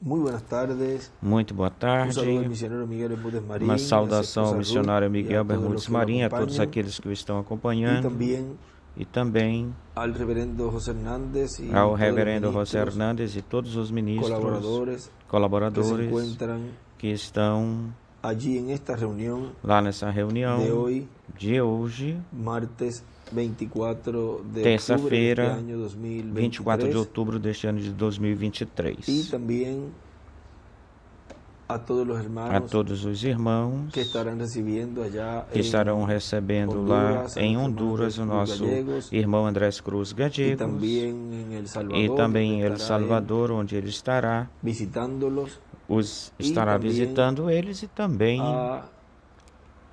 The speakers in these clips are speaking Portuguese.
Muy buenas tardes. Muito boa Un saludo al tarde. misionero Miguel Bermúdez Marín, Uma a su saudação ao esposa missionário Ruth y Miguel a todos los Bermudes que lo Marim, a todos acompañan, aqueles que o estão y acompanhando, también e também al reverendo José Hernández y ao todos los reverendo José ministros, Hernandes e todos os ministros, colaboradores que se colaboradores encuentran que estão allí en esta reunión lá nessa de reunião hoy, de hoje, martes 24 de octubre de este terça-feira, año 24 de 2023, outubro deste ano de y 2023. también a todos los A hermanos todos os irmãos que estarán recibiendo allá que estarão en recebendo lá Honduras, em a nuestro Honduras o hermano Andrés nosso Cruz Gallegos, irmão Andrés Cruz y Gallegos, también en El e Salvador, também em donde El estará él Salvador, onde ele estará, visitándolos, estará também visitando eles, e também a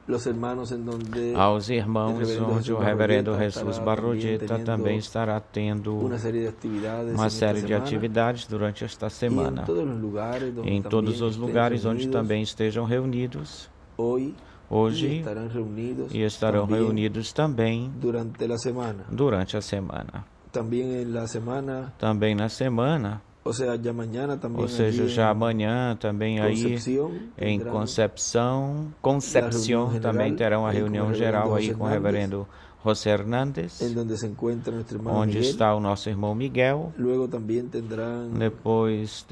los hermanos en donde aos el irmãos, reverendo onde Jesús o reverendo Barroyeta Jesus estará Barroyeta también também teniendo estará tendo una serie de actividades uma en esta série de semana, atividades durante esta y en semana. todos los lugares donde Em todos también os estén lugares onde reunidos também estejam reunidos hoy, y hoje, estarán reunidos e estarão también reunidos também durante la semana. durante a semana. También en la semana, Também na semana, o sea, ya mañana también ou seja, allí já en amanhã também aí Concepción em tendrán Concepção, la reunión também general terão a ahí con el reunião reverendo geral aí José com o Hernández, reverendo José Hernandes, en donde se encuentra nuestro hermano onde Miguel. está o nosso irmão Miguel. Luego también Depois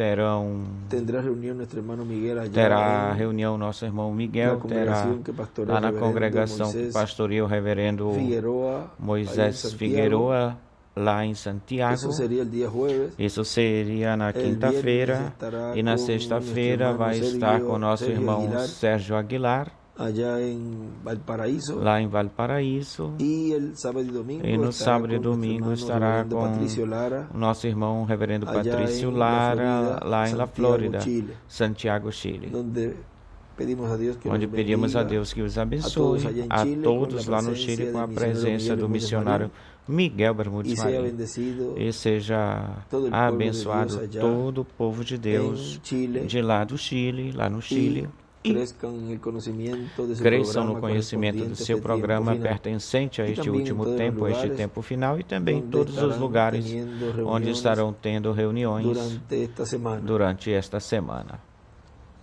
tendrá reunión nuestro hermano Miguel allá terá en reunião nosso irmão la Miguel, terá congregación que pastorea lá el na reverendo congregação que Moisés pastoreia o reverendo Figueroa, ahí en Moisés Santiago. Figueroa, lá em Eso Santiago. sería el día jueves. Isso seria na El viernes quinta-feira, estará e na con nuestro sexta-feira hermano vai estar com o nosso Sergio irmão Aguilar Sérgio Aguilar, allá en Valparaíso. lá em Valparaíso. Y el sábado y domingo E no estará sábado e con nuestro domingo hermano estará reverendo com Patricio Lara o nosso irmão reverendo allá Patrício en La Lara, Florida, lá em La Santiago, Flórida, Chile, Santiago, Chile, donde pedimos a Dios que onde los pedimos a bendiga Deus que os a todos abençoe, allá en a Chile, todos con la lá no Chile, presencia com a del misionero presença Miguel do Bermúdez missionário Marín, Miguel y Bermudes sea Marim, bendecido e seja todo el pueblo de abençoado Dios allá todo o povo de Deus en Chile, de lá do Chile, lá no y Chile, e crezcan en el conocimiento de su cresçam no programa conhecimento do correspondiente a seu este tiempo programa final, pertencente a y este también en último todos los tempo, a este lugares tempo final, e também em donde todos os estarán lugares teniendo onde reuniones estarão tendo reuniões durante esta semana. durante esta semana.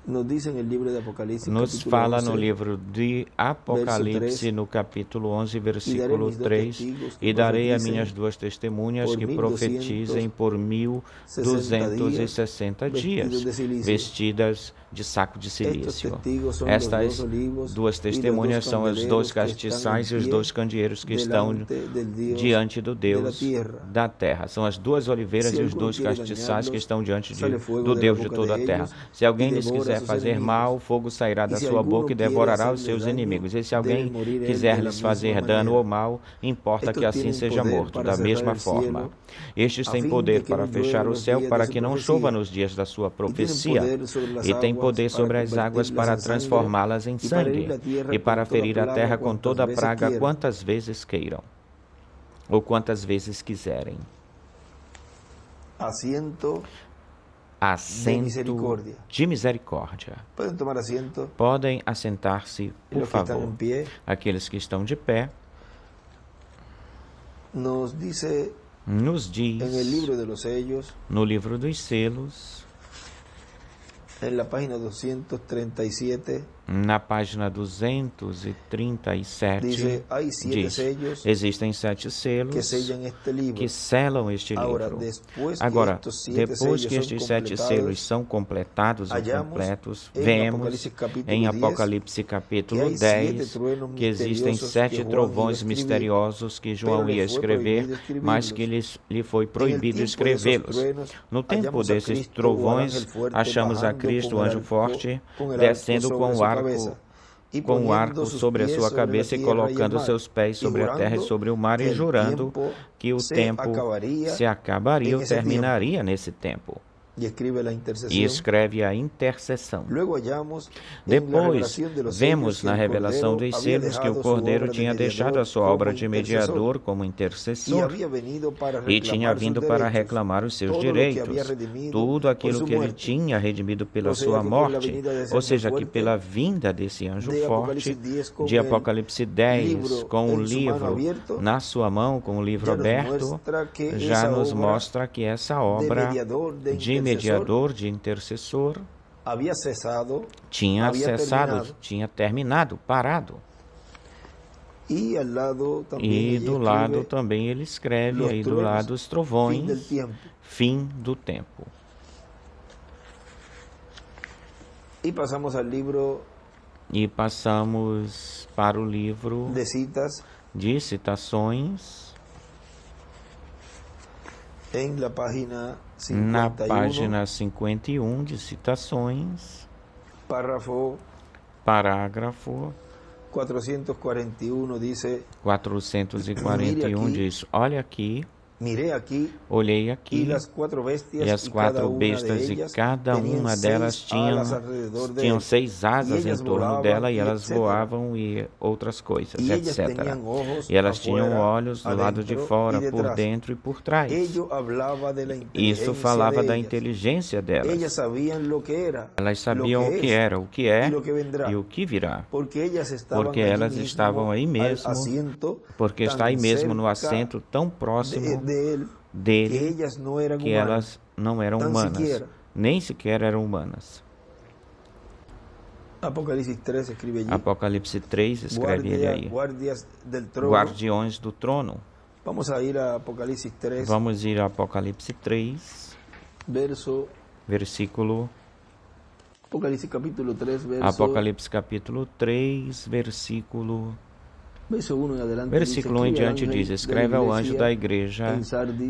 Nos dice en el libro de Apocalipsis, Nos capítulo fala no 11, livro de Apocalipse, no capítulo 11, y daré versículo mis dos 3, testigos e que darei a profeticen minhas duas testemunhas por que profetizem por 1260 vestidos dias, de silicio. vestidas de saco de Estos silício. testigos son los Estas dos olivos duas y los testemunhas dos são os dois candeleros que están castiçais en e os pie dois candeeiros que estão delante del Dios diante do de la Deus tierra. da terra. São as duas oliveiras Se e os alguno dois quiere castiçais que dañarlos, estão diante sale fuego do de la Deus de boca toda a de terra. ellos Se alguém y lhes devora quiser sus fazer enemigos. mal, o fogo sairá da Y si sua alguno boca e quiere devorará os hacerles seus daño, inimigos. E se debe alguém morir él quiser de la lhes fazer misma dano manera. ou mal, importa Estos que assim tienen seja poder morto, para da cerrar mesma el forma. cielo, Estes a têm fin poder de que para no llueva fechar en o los céu días para de su que não chova profecía, nos dias da sua y tienen profecia. poder sobre las E tem aguas poder para sobre as águas convertirlas para en sangre transformá-las em y para herir sangue, la tierra e para con toda ferir a plaga terra com cuantas toda veces praga quieran. quantas vezes queiram, ou quantas vezes quiserem. Asiento Assento misericordia. de misericórdia. Pueden tomar asiento. Podem assentar-se, Y por los que están favor. en pie, Aqueles que estão de pé, nos dice nos en el diz libro de los sellos, no livro dos selos, en la página 237, na página 237, dice, hay 7 diz: sellos existem 7 que selos sellan este libro. que selam este Ahora, livro. después que Agora, estos 7 depois que sellos estes son 7 selos completados, são completados ou hallamos completos, en vemos Apocalipsis capítulo em 10 Apocalipse que capítulo hay 10 7 truenos que existem misteriosos 7 que Juan trovões iba a escribir, misteriosos que João pero le ia fue escrever, prohibido escribirlos. mas que lhe foi En el proibido tiempo de esos escrevê-los. truenos, No tempo hallamos a desses Cristo, o trovões, ángel fuerte, achamos a bajando Cristo, o con el anjo arco- forte, con el arco descendo sobre com su o arco cabeza, y com o poniendo arco sus sobre a pies sua sobre la cabeça e tierra y el colocando mar, seus pés y sobre a terra e jurando sobre o mar, que e el jurando tiempo que o se tempo acabaria se acabaria en ou ese terminaria nesse tempo. y escribe la E intercesión. escreve a intercessão. Luego hallamos en la Depois, revelación de los vemos sellos que na el revelação Cordero dos había selos que o dejado su Cordeiro obra de tinha deixado a mediador sua obra como de intercesor, mediador como y intercessor, había venido para e tinha reclamar vindo sus para derechos, reclamar os seus todo lo que direitos, había redimido tudo por aquilo su que ele muerte. tinha redimido pela Ou seja, sua que pela morte, venida desse ou anjo seja, que forte pela vinda desse anjo de forte Apocalipse 10 com de el Apocalipse 10, livro com o em sua mão livro aberto, na sua mão, com o livro já nos aberto, mostra que já essa nos obra mostra que essa de obra mediador, de de mediador, de intercessor, había cesado, tinha había cessado, terminado. tinha terminado, parado. Y al lado también E allí do escribe lado também ele escreve, los aí do truenos, lado, os fin del trovões, tiempo. fim do tempo. Y pasamos al libro E passamos para o livro de citas de citações, en la página na 51, página 51 de citações, párrafo parágrafo 441 dice, 441 Mire aqui. diz: olha aqui, miré aquí olhei y aqui, las cuatro bestias e as y cada quatro una bestas, de e ellas cada tenían uma seis delas alas alrededor de tinham él, 6 asas e em ellas torno volavam, dela, e e elas etc. voavam e outras coisas, y ellas etc. tenían ojos E elas tinham afuera, olhos do lado de adentro fora, y por detrás. dentro e por trás. Ello hablaba de la Isso inteligencia falava de da ellas. inteligência Ellas delas. sabían lo que era, Elas lo sabiam que o que es, era, o que é y lo que vendrá. e o que virá. Porque ellas estaban Porque allí elas mismo estavam aí al mesmo, asiento porque tan está aí mesmo no cerca assento tão próximo de él, que dele, ellas no eran que humanas, elas não eram tan humanas, siquiera. nem sequer eram humanas. Apocalipsis 3 escribe allí, Apocalipse 3 escreve ele aí. guardias del trono. Guardiões do trono. Vamos a ir a Apocalipsis 3, Vamos ir a Apocalipse 3, verso, versículo... Apocalipsis capítulo 3, verso, Apocalipse capítulo 3, versículo... verso 1 en adelante. Versículo 1 em dice, diante "Escribe al diz: ángel escreve de ao la anjo da igreja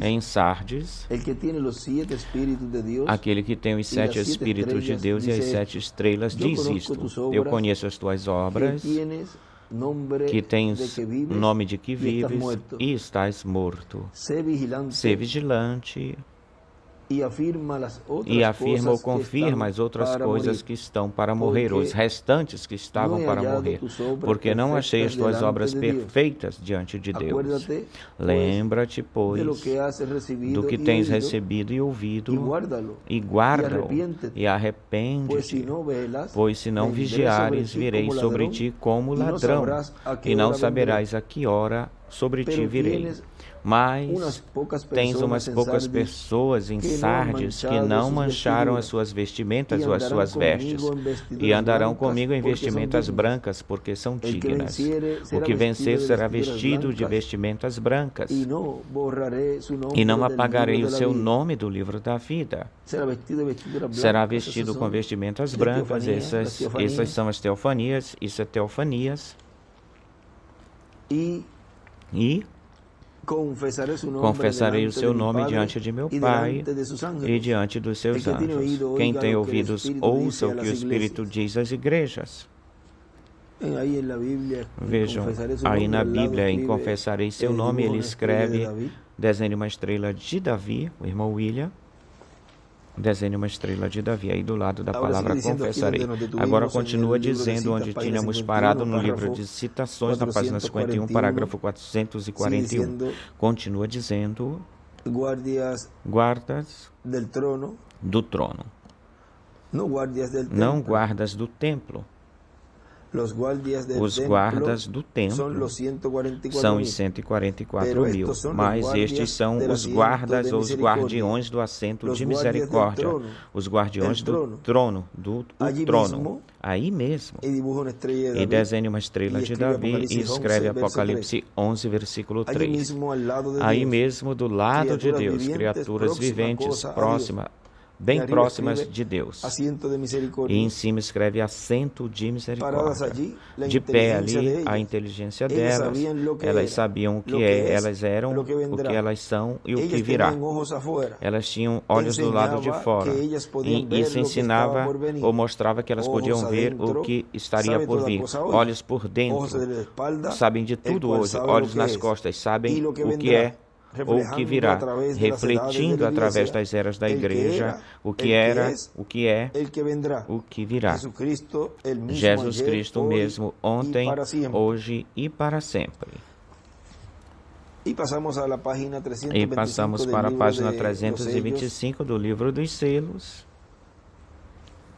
em Sardis, el que tiene los 7 espíritus de Dios, aquele que tem os 7 as 7 Espíritos de estrelas, Deus e as dice 7 estrelas, eu diz conozco isto: tus eu obras, conheço as tuas que obras, tienes nombre que de tens que vives nome de que y estás vives muerto. e estás morto. Sé vigilante Sê vigilante y afirma las otras e afirma ou cosas que confirma están as outras para coisas morir. que estão para morrer, Porque os restantes que estavam não he para hallado morrer, tus obras porque não achei as tuas perfeitas obras delante de Deus. perfeitas diante de Deus. Acuérdate, Lembra-te, de lo pois, que has recibido do que y tens oído, recebido e ouvido, y guárdalo, e guarda-o, arrepiéntete, e arrepende-te, pues si no velas, pois se não vendré vigiares, sobre ti virei como sobre ladrón, ti como y no ladrão, sabrás a qué e não hora saberás a que hora sobre ti Pero virei. tienes Mas umas poucas tens pessoas umas em poucas Sardis pessoas em que não Sardes que mancharam não suas mancharam as vestiduras, suas vestimentas e ou as andarão suas vestes, comigo em vestiduras e andarão brancas, comigo em porque são vestimentas dignas. brancas, porque são El que dignas. venciere O será que vencer vestido de será vestiduras vestido de blancas, vestimentas brancas, e não borraré su nombre e não del apagarei libro o de la seu vida. nome do livro da vida. Será vestido de vestiduras blancas. Será Essas vestido são com vestimentas de brancas, teofania, essas das teofanias. são as teofanias, isso é teofanias, E e confessarei su nome confessarei o delante seu de mi nome Padre diante de meu e Pai delante de sus e ángeles. diante dos seus El que tiene anjos. oído, Quem oiga tem lo que el ouvidos, Espíritu ouça dice o a que o las Espírito iglesias. diz às igrejas. Aí en la Biblia, Vejam, confessarei su aí nome, na ao lado Bíblia, em escribe, Confessarei seu nome, dibuja ele una estrella de escreve, David. desenhe uma estrela de Davi, o irmão William, desenhe uma estrela de Davi, aí do lado da Agora palavra sigue dizendo aqui confessarei. onde nos detuvimos Agora en continua el libro de dizendo citas, onde página tínhamos 51, parado no livro párrafo de citações, na página 51, 441, parágrafo sigue 441. diciendo, Continua dizendo, guardias guardas del trono, do trono, no guardias del não templo. guardas do templo. Los guardias del Os templo guardas do son templo los 144 são mil. os 144 Pero mil, estos son los mas guardias estes são del os asiento guardas de ou os misericordia. guardiões do assento Los de guardias del misericórdia, trono, os guardiões el do trono. trono, do Allí trono, mismo, aí mesmo. Y dibuja una estrella de E David. desenha uma estrela E de escreve Davi e Apocalipse escreve 11, verso Apocalipse 11, versículo Allí 3. mismo, al lado de Aí Dios, mesmo do lado de criaturas Deus, vivientes, criaturas próxima viventes cosa a próximas, Dios. bem Y arriba próximas escribe, de Deus. asiento de E misericordia. em cima escreve assento de Paradas misericórdia. allí, la De pé inteligencia ali, de a ellas. inteligência Ellas delas, sabían lo que elas era, sabiam o lo que que é, es, elas eram, lo que o vendrá. que elas são e o Ellas que virá. tenían ojos afuera. Elas tinham olhos do lado de Enseñaba fora. que ellas podían ver Isso lo que ensinava estaba por venir. ou mostrava que elas Ojos podiam ver adentro, o que estaria sabe por toda vir. cosa hoy. Olhos por Ojos dentro, de la espalda, sabem de el tudo cual hoje. sabe lo Olhos que nas es. costas, sabem Y lo que o que vendrá, é ou o que reflejando virá, a través de las edades refletindo de la através iglesia, das eras da el que igreja, era, o que el que era, es, o que é, el que vendrá. o que virá. Jesucristo, el mismo Jesus ayer, Cristo hoy mesmo, y ontem, para siempre. hoje e para sempre. Y pasamos a la página E 325 passamos del para a libro página de los sellos. 325 do livro dos selos.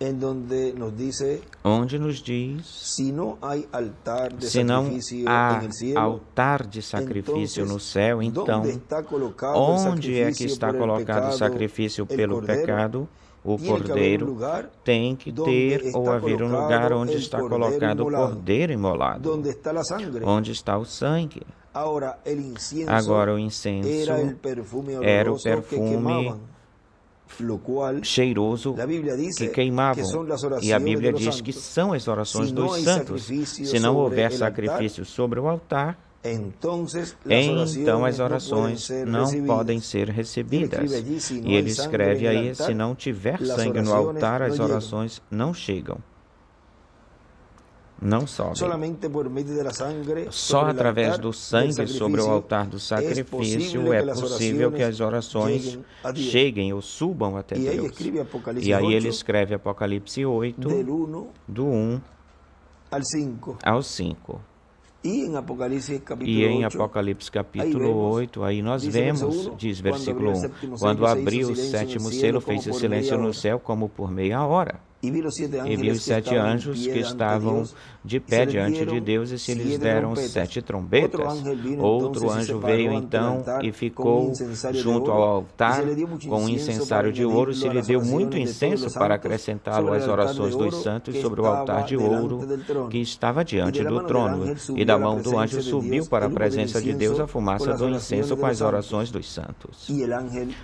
en donde nos dice, onde nos diz: si no hay altar de se não sacrificio há en el cielo, altar de sacrifício no céu, então ¿dónde está colocado el onde é que sacrificio está por el colocado o pecado? sacrifício El pelo cordero? pecado? O Tiene que haber un cordeiro lugar tem que donde ter está ou haver um lugar colocado onde el está cordero colocado o inmolado, cordeiro imolado, donde está la sangre. onde está o sangue. Ahora, el incienso Agora o incenso era el perfume era o oloroso que perfume quemaban, lo cual cheiroso la Biblia que dice que queimavam. son las E a oraciones Bíblia de los diz que santos. são as orações Se dos não há santos. sacrifício Se não sobre houver el sacrifício sobre o altar, então as orações não podem ser recebidas. E ele escreve aí: se não tiver sangue no altar, as orações não chegam, não sobem. Só através do sangue sobre o altar do sacrifício é possível que as orações cheguem ou subam até Deus. E aí ele escreve Apocalipse 8, do 1 ao 5. E em Apocalipse capítulo 8, aí nós vemos, diz versículo 1, quando abriu o sétimo selo, fez silêncio no céu como por meia hora. E vi os 7 anjos que estavam de pé diante de Deus, e se lhes deram 7 trombetas. Outro anjo veio então e ficou junto ao altar com um incensário de ouro, e se lhe deu muito incenso para acrescentá-lo às orações dos santos sobre o altar de ouro que estava diante do trono. E da mão do anjo subiu para a presença de Deus a fumaça do incenso com as orações dos santos.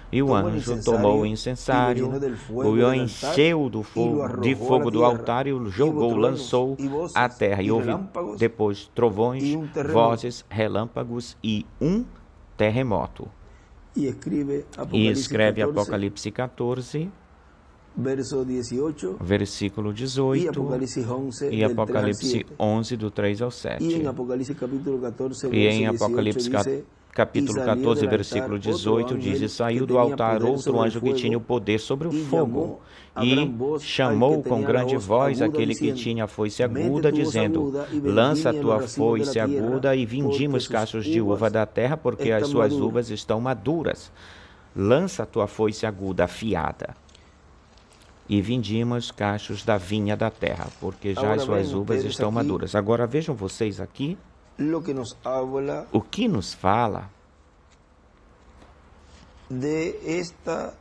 E o anjo tomou o incensário, o encheu de fogo do altar e o jogou, lançou à terra. E houve depois trovões, vozes, relâmpagos e um terremoto. E escreve Apocalipse 14, versículo 18, e Apocalipse 11, do 3 ao 7. E em Apocalipse capítulo 14, versículo 18, diz: e saiu do altar outro anjo que tinha o poder sobre o fogo, e chamou com grande voz aquele que tinha a foice aguda, dizendo: lança a tua foice aguda e vindima os cachos de uva da terra, porque as suas uvas estão maduras. Lança a tua foice aguda, afiada, e vindima os cachos da vinha da terra, porque já as suas uvas estão maduras. Agora vejam vocês aqui o que nos fala desta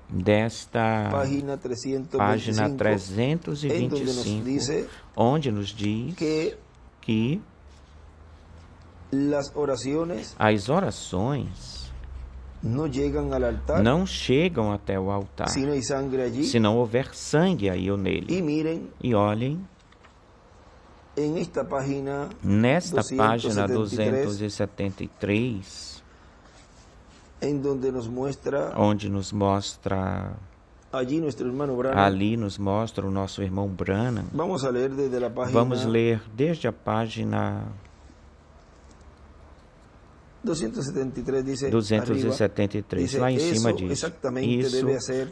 página 325, onde nos diz que as orações não chegam até o altar se não houver sangue aí ou nele. E olhem, nesta página 273, onde nos mostra, ali nos mostra o nosso irmão Branham. Vamos ler desde a página 273, lá em cima diz: isso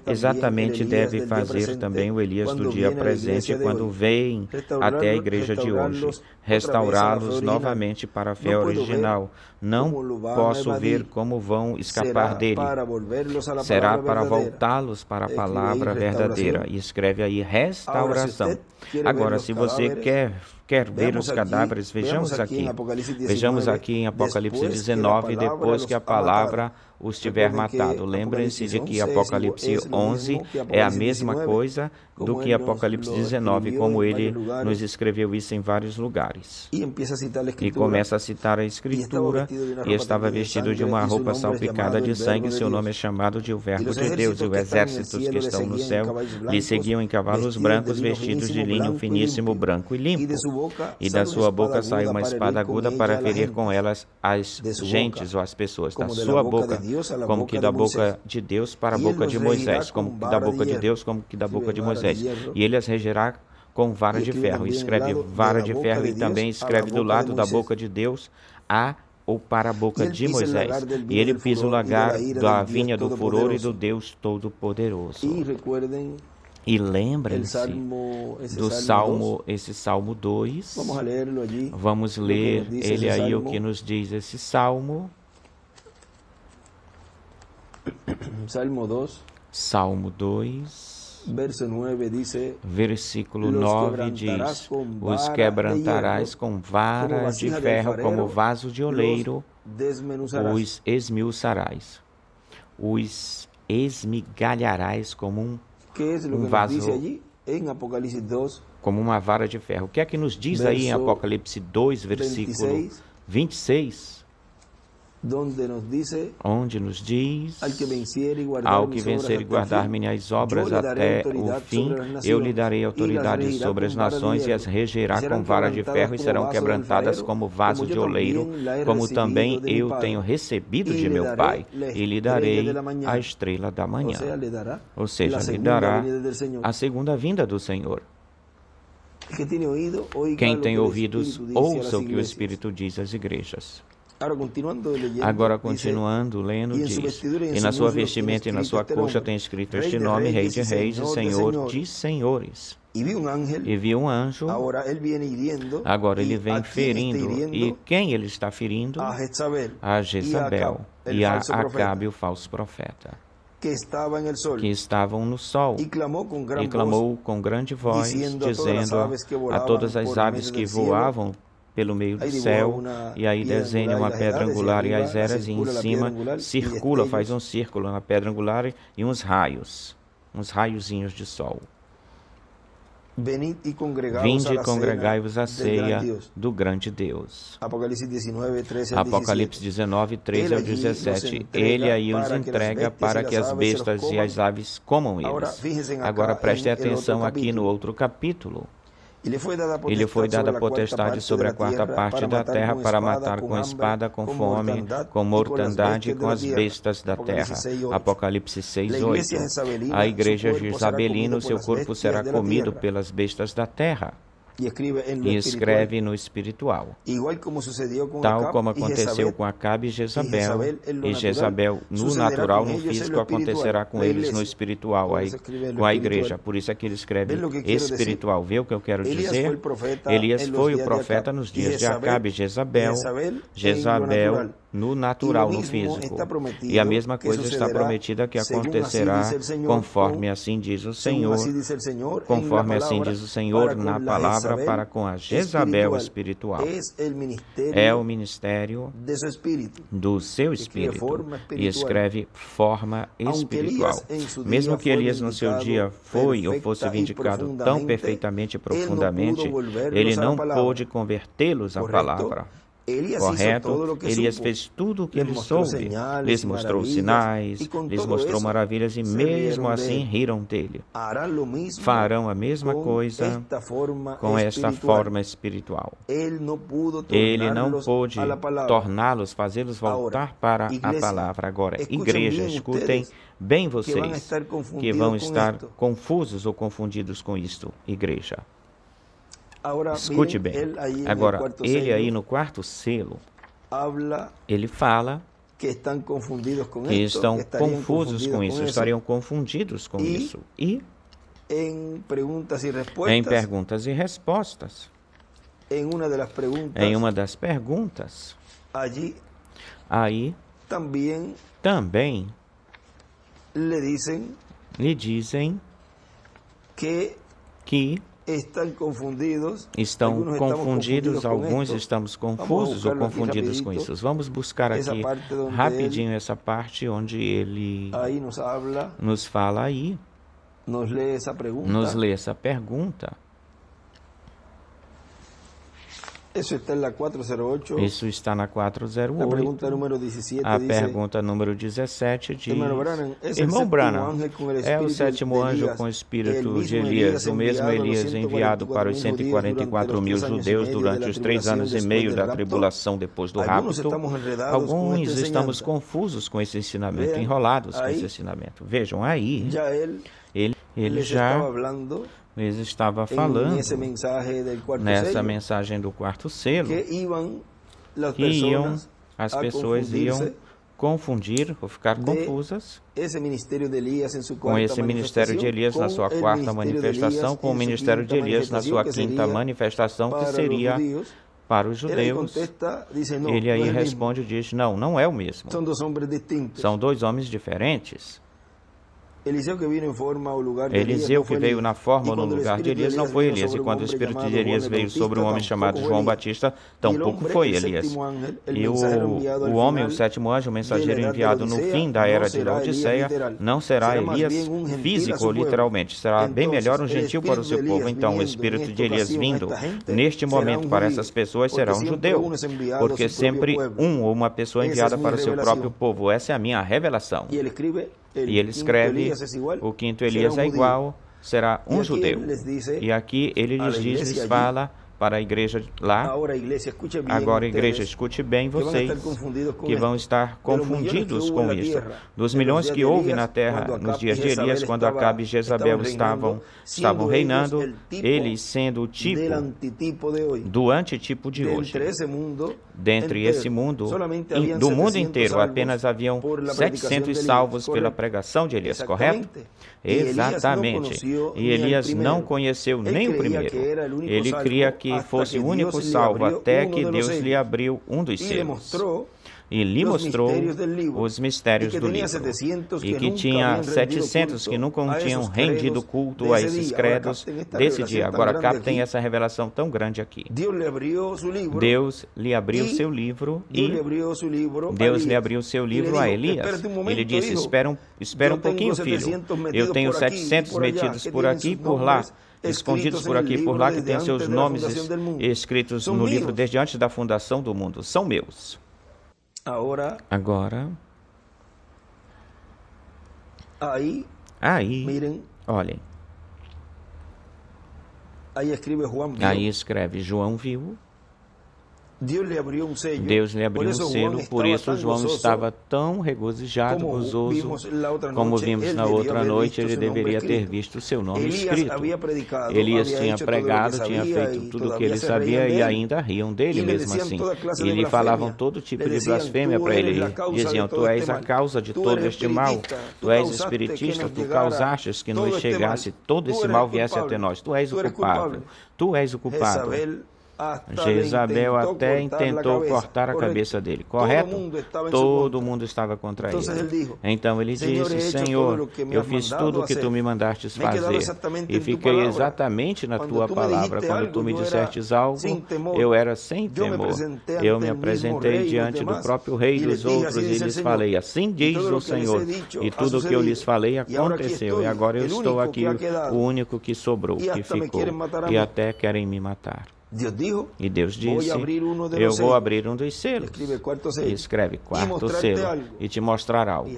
exatamente deve fazer também o Elias do dia presente, quando vem até a igreja de hoje, restaurá-los novamente para a fé original. Não posso ver como vão escapar dele. Será para voltá-los para a palavra verdadeira. E escreve aí: restauração. Agora, se você quer ver os cadáveres, vejamos aqui em Apocalipse 19, depois que a palavra os tiver matado. Lembrem-se de que Apocalipse 11 é a mesma coisa do que Apocalipse 19, como ele nos escreveu isso em vários lugares. E começa a citar a Escritura: e estava vestido de uma roupa salpicada de sangue, seu nome é chamado de o Verbo de Deus, e os exércitos que estão no céu lhe seguiam em cavalos brancos, vestidos de linho finíssimo, branco e limpo. E da sua boca saiu uma espada aguda para ferir com elas as gentes ou as pessoas. Da sua boca, como que da boca de Deus para a boca de Moisés, como que da boca de Deus, como que da boca de Moisés. E ele as regerá com vara de ferro. E escreve vara de ferro, e também escreve do lado da boca de Deus ou para a boca de Moisés. E ele pisa o lagar da vinha do furor e do Deus Todo-Poderoso. E lembrem-se do Salmo, esse Salmo 2. Vamos ler ele aí, o que nos diz esse Salmo. Salmo 2. Versículo 9 diz: os quebrantarás com vara de ferro, como vaso de oleiro, os esmiuçarás. Os esmigalharás como um vaso, como uma vara de ferro. O que é que nos diz aí em Apocalipse 2, versículo 26? Onde nos diz: ao que vencer e guardar minhas obras até o fim, eu lhe darei autoridade sobre as nações e as regerá com vara de ferro e serão quebrantadas como vaso de oleiro, como também eu tenho recebido de meu Pai, e lhe darei a estrela da manhã. Ou seja, lhe dará a segunda vinda do Senhor. Quem tem ouvidos, ouça o que o Espírito diz às igrejas. Agora, continuando lendo, diz: e na sua vestimenta e na sua coxa tem escrito este nome: Rei de Reis e Senhor de Senhores. E viu um anjo, agora ele vem ferindo. E quem ele está ferindo? A Jezabel e a Acabe, o falso profeta, que estavam no sol, e clamou com grande voz, dizendo a todas as aves que voavam pelo meio do céu, e aí desenha uma pedra angular e as eras, e em cima circula, faz um círculo na pedra angular e uns raiozinhos de sol. Vinde e congregai-vos à ceia do grande Deus. Apocalipse 19, 13 ao 17. Ele aí os entrega para que as bestas e as aves comam eles. Agora preste atenção aqui no outro capítulo. E lhe foi dada a potestade sobre a quarta parte da terra para matar com espada, com fome, com mortandade e com as bestas da terra. Apocalipse 6, 8. A igreja jezabelina, o seu corpo será comido pelas bestas da terra. E escreve no espiritual, tal como aconteceu com Acabe e Jezabel no natural, no físico, acontecerá com eles no espiritual, com a igreja. Por isso é que ele escreve espiritual. Vê o que eu quero dizer? Elias foi o profeta nos dias de Acabe e Jezabel no natural, no físico. E a mesma coisa está prometida que acontecerá, conforme assim diz o Senhor, conforme assim diz o Senhor na palavra, para com a Jezabel espiritual. É o ministério do seu espírito, e escreve forma espiritual. Mesmo que Elias no seu dia foi ou fosse vindicado tão perfeitamente e profundamente, ele não pôde convertê-los à palavra. Correto? Elias fez tudo o que ele soube, lhes mostrou sinais, lhes mostrou maravilhas, e mesmo assim riram dele. Farão a mesma coisa com esta forma espiritual. Ele não pôde torná-los, fazê-los voltar para a palavra. Agora, igreja, escutem bem vocês, que vão estar confusos ou confundidos com isto, igreja. Escute bem. Agora, ele aí no quarto selo, ele fala que estão confusos com isso, estariam confundidos com isso. E em perguntas e respostas, em uma das perguntas, aí também lhe dizem que estão confundidos, alguns estamos confusos ou confundidos com isso. Vamos buscar aqui rapidinho essa parte onde ele nos fala aí, nos lê essa pergunta. Isso está na 408. A pergunta número 17 diz: Irmão Branham, é o sétimo anjo com o espírito de Elias, o mesmo Elias enviado para os 144.000 judeus durante os 3 anos e meio da tribulação depois do rapto? Alguns estamos confusos com esse ensinamento, enrolados com esse ensinamento. Vejam aí, ele já estava falando nessa mensagem do quarto selo que as pessoas iam confundir ou ficar confusas com esse ministério de Elias na sua quarta manifestação, com o ministério de Elias na sua quinta manifestação, que seria para os judeus. Ele aí responde e diz: não é o mesmo. São 2 homens diferentes. Eliseu que veio na forma ou no lugar de Elias não foi Elias, e quando o Espírito de Elias veio sobre um homem chamado João Batista, tampouco foi Elias. E o homem, o sétimo anjo, o mensageiro enviado no fim da era de Laodiceia, não será Elias físico, literalmente, será bem melhor um gentil para o seu povo. Então o Espírito de Elias vindo neste momento para essas pessoas será um judeu, porque sempre um ou uma pessoa enviada para o seu próprio povo. Essa é a minha revelação. E ele escreve, o quinto Elias é igual, será um judeu. E aqui ele lhes fala para a igreja lá. Agora, igreja, escute bem vocês, que vão estar confundidos com isso. Dos milhões que houve na terra nos dias de Elias, quando Acabe e Jezabel estavam reinando, eles sendo o tipo do antitipo de hoje. Dentre esse mundo, do mundo inteiro, apenas haviam 700 salvos pela pregação de Elias, correto? Exatamente. E Elias não conheceu nem o primeiro. Ele cria que fosse o único salvo até que Deus lhe abriu um dos selos. E lhe mostrou os mistérios do livro, e que tinha 700 que nunca tinham rendido culto a esses credos desse dia. Agora captem essa revelação tão grande aqui. Deus lhe abriu seu livro e Deus lhe abriu seu livro a Elias. Ele disse, espera um pouquinho, filho. Eu tenho 700 metidos por aqui e por lá, escondidos por aqui e por lá, que têm seus nomes escritos no livro desde antes da fundação do mundo. São meus. Agora, aí, olhem, aí escreve, João viu, Deus lhe abriu um selo, por isso João estava tão regozijado, gozoso, como vimos na outra noite, ele deveria ter visto o seu nome escrito. Elias tinha pregado, tinha feito tudo o que ele sabia e ainda riam dele mesmo assim. E lhe falavam todo tipo de blasfêmia para ele. Diziam, tu és a causa de todo este mal, tu és espiritista, tu causaste que nos chegasse todo esse mal viesse até nós, tu és o culpado, tu és o culpado. Jezabel até tentou cortar a cabeça dele, correto? Todo mundo estava contra ele. Então ele disse, Senhor, eu fiz tudo o que tu me mandastes fazer e fiquei exatamente na tua palavra. Quando tu me dissestes algo, eu era sem temor. Eu me apresentei diante do próprio rei dos outros e lhes falei, assim diz o Senhor. E tudo o que eu lhes falei aconteceu. E agora eu estou aqui, o único que sobrou, que ficou. E até querem me matar. E Deus disse, eu vou abrir um dos selos. E escreve quarto selo e te mostrar algo.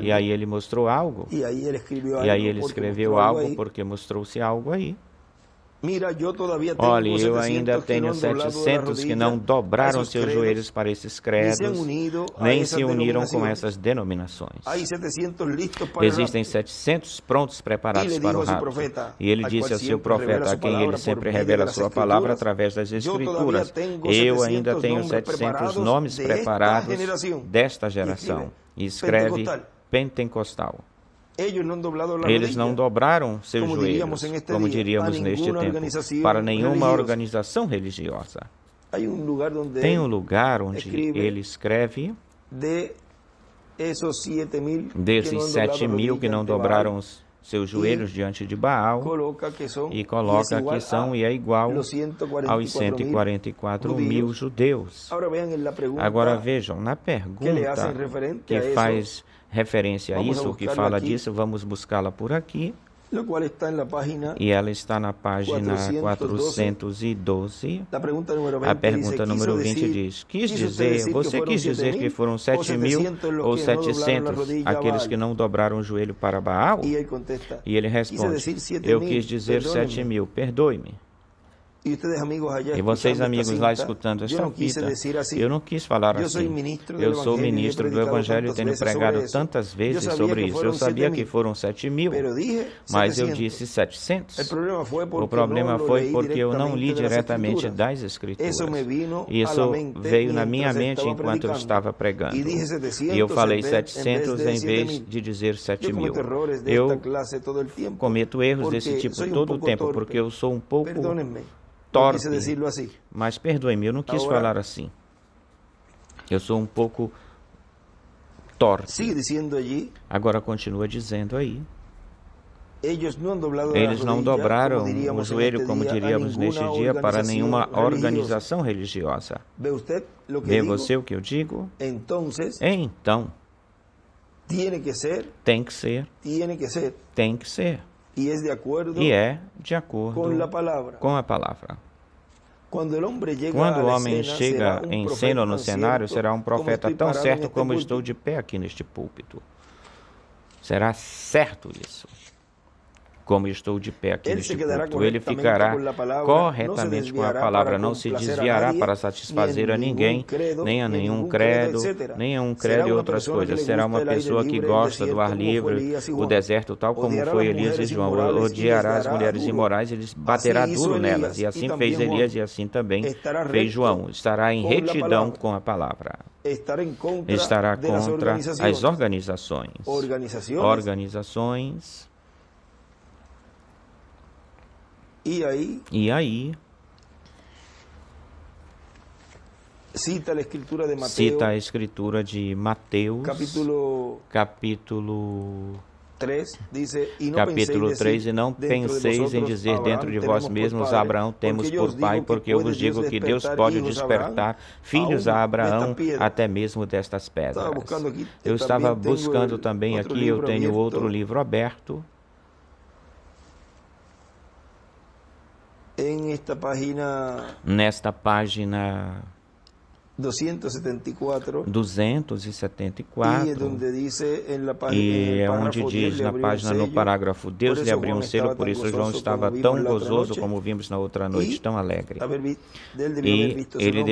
E aí ele mostrou algo. E aí ele escreveu algo porque mostrou-se algo aí. Olhe, eu ainda tenho 700 que não dobraram seus joelhos para esses credos, nem se uniram com essas denominações. Existem 700 prontos preparados para o rapto. E ele disse ao seu profeta, a quem ele sempre revela a sua palavra através das Escrituras, eu ainda tenho 700 nomes preparados desta geração. E escreve pentecostal. Eles não dobraram seus joelhos, como diríamos neste tempo, para nenhuma organização religiosa. Tem um lugar onde ele escreve desses 7.000 que não dobraram os seus joelhos diante de Baal, e coloca que são e é igual aos 144.000 judeus. Agora vejam, na pergunta que faz referência a isso, que fala disso, vamos buscá-la por aqui. E ela está na página 412. A pergunta número 20 diz, você quis dizer que foram 7.000 ou 700 aqueles que não dobraram o joelho para Baal? E ele responde, eu quis dizer 7.000, perdoe-me. E vocês, amigos, lá escutando esta fita, eu não quis falar assim. Eu sou ministro do Evangelho e tenho pregado tantas vezes sobre isso. Eu sabia que foram 7.000, mas eu disse 700. O problema foi porque eu não li diretamente das Escrituras. Isso veio na minha mente enquanto eu estava pregando. E eu falei 700 em vez de dizer 7.000. Eu cometo erros desse tipo todo o tempo, porque eu sou um pouco torpe, mas perdoe-me, eu não quis falar assim. Eu sou um pouco torpe. Sigue diciendo allí, agora continua dizendo aí. Eles não dobraram o joelho, como diríamos neste dia, para nenhuma organização religiosa. Vê você o que eu digo? Então, tem que ser. E é de acordo com a palavra. Quando o homem chega em cena ou no cenário, será um profeta tão certo como estou de pé aqui neste púlpito. Será certo isso. Como estou de pé aqui neste púlpito, ele ficará corretamente com a palavra, não se desviará para satisfazer a ninguém, nem a nenhum credo, e outras coisas. Será uma pessoa que gosta do ar livre, o deserto, tal como foi Elias e João. Odiará as mulheres imorais, ele baterá duro nelas. E assim fez Elias, e assim também fez João. Estará em retidão com a palavra. Estará contra as organizações. E aí, cita a escritura de Mateus, capítulo 3, e não penseis em dizer dentro de vós mesmos, Abraão temos por pai, porque eu vos digo que Deus pode despertar filhos a Abraão até mesmo destas pedras. Eu estava buscando também aqui, eu tenho outro livro aberto. Nesta página 274, e é onde diz na página, no parágrafo, Deus lhe abriu um selo, por isso João estava tão gozoso como vimos na outra noite, tão alegre. E ele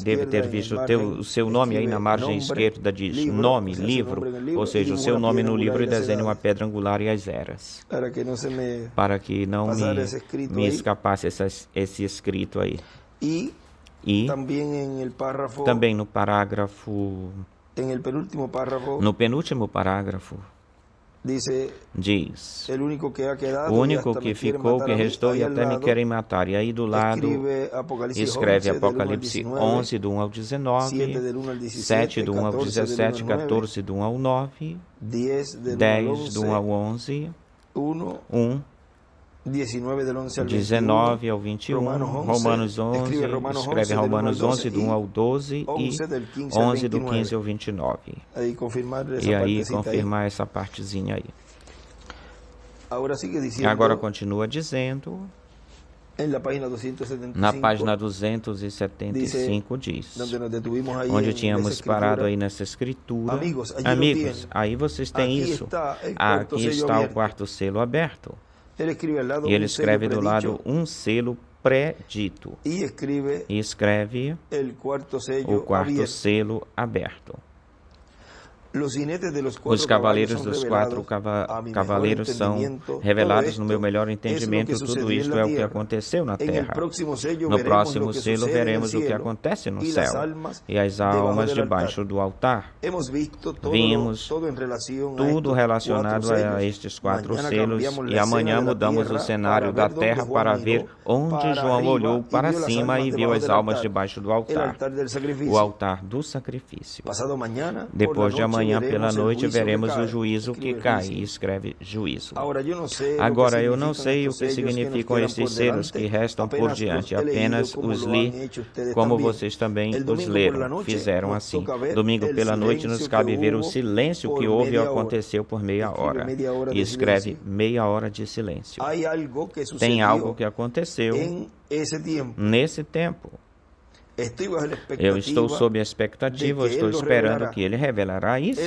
deve ter visto o seu nome aí na margem esquerda, diz nome, livro, ou seja, o seu nome no livro, e desenha uma pedra angular e as eras, para que não me escapasse esse escrito aí. E também no parágrafo, no penúltimo parágrafo, diz, o único que ficou, que restou e até me querem matar. E aí do lado escreve Apocalipse 11, do 1 ao 19, 7 do 1 ao 17, 14 do 1 ao 9, 10 do 1 ao 11, 1, 19 ao 21, Romanos 11, escreve Romanos 11, do 1 ao 12 e 11 do 15 ao 29. E aí confirmar essa partezinha aí. Agora continua dizendo, na página 275 diz, onde tínhamos parado aí nessa escritura. Amigos, aí vocês têm isso. Aqui está o quarto selo aberto. E ele escreve do lado um selo pré-dito. E escreve o quarto selo aberto. Os cavaleiros dos quatro cavaleiros são revelados no meu melhor entendimento. Tudo isto é o que aconteceu na terra. No próximo selo veremos o que acontece no céu e as almas debaixo do altar. Vimos tudo relacionado a estes quatro selos, e amanhã mudamos o cenário da terra para ver onde João olhou para cima e viu as almas debaixo do altar, o altar do sacrifício. Depois de amanhã pela noite veremos o juízo que cai, e escreve juízo. Agora eu não sei o que significam estes selos que restam por diante, apenas os li como vocês também os leram, fizeram assim. Domingo pela noite nos cabe ver o silêncio que houve e aconteceu por meia hora, e escreve meia hora de silêncio. Tem algo que aconteceu nesse tempo. Eu estou sob a expectativa, eu estou esperando que ele revelará isso.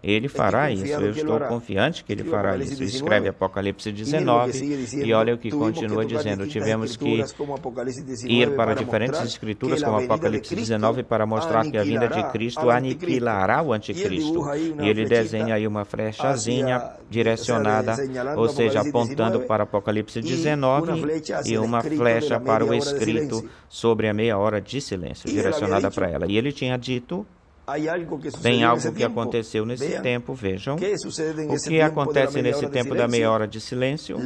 Ele fará isso, eu estou confiante que ele fará isso. Escreve Apocalipse 19, e olha o que continua dizendo. Tivemos que ir para diferentes escrituras, como Apocalipse 19, para mostrar que a vinda de Cristo aniquilará o anticristo. E ele desenha aí uma flechazinha direcionada, ou seja, apontando para Apocalipse 19, e uma flecha para o escrito sobre a meia hora de silêncio, direcionada para ela. E ele tinha dito Tem algo que aconteceu nesse tempo, vejam. O que acontece nesse tempo da meia hora de silêncio?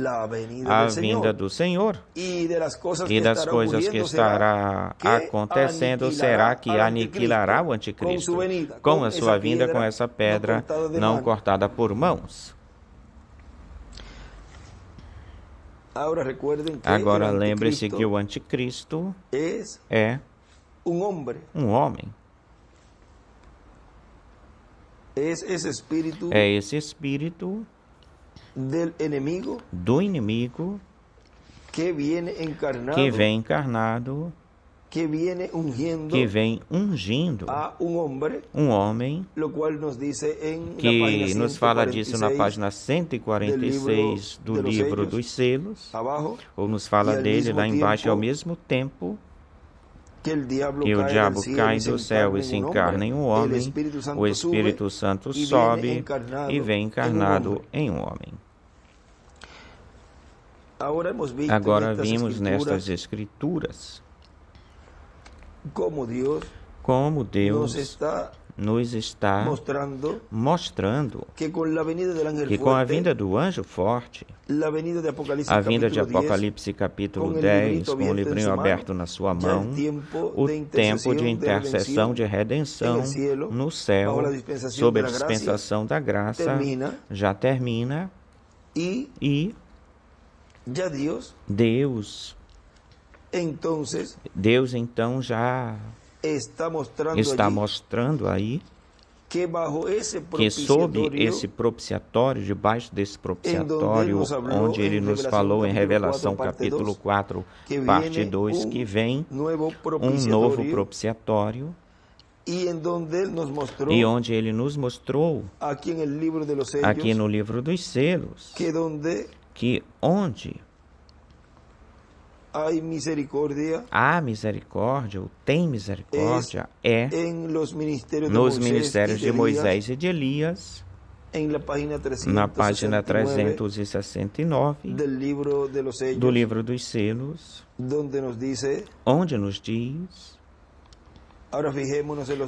A vinda do Senhor. E das coisas que estará acontecendo será que aniquilará o anticristo com a sua vinda, com essa pedra não cortada por mãos. Agora lembre-se que o anticristo é um homem. É esse espírito do inimigo que vem encarnado, que vem ungindo um homem, que nos fala disso na página 146 do livro dos selos, ou nos fala dele lá embaixo, ao mesmo tempo que o diabo cai do céu e se encarna em um homem, o Espírito Santo sobe e vem encarnado em um homem. Agora vimos nestas Escrituras como Deus nos está mostrando que com a vinda do anjo forte, a vinda de Apocalipse capítulo 10, com o livrinho aberto na sua mão, o tempo de intercessão, de redenção no céu, sob a dispensação da graça, já termina, e Deus então já está mostrando aí que sob esse propiciatório, debaixo desse propiciatório, onde ele nos falou em Revelação capítulo 4, parte 2, que vem um novo propiciatório, e onde ele nos mostrou, aqui no livro dos selos, que onde há misericórdia, ou tem misericórdia, é nos ministérios de Moisés e de Elias, na página 369 do livro dos selos, onde nos diz.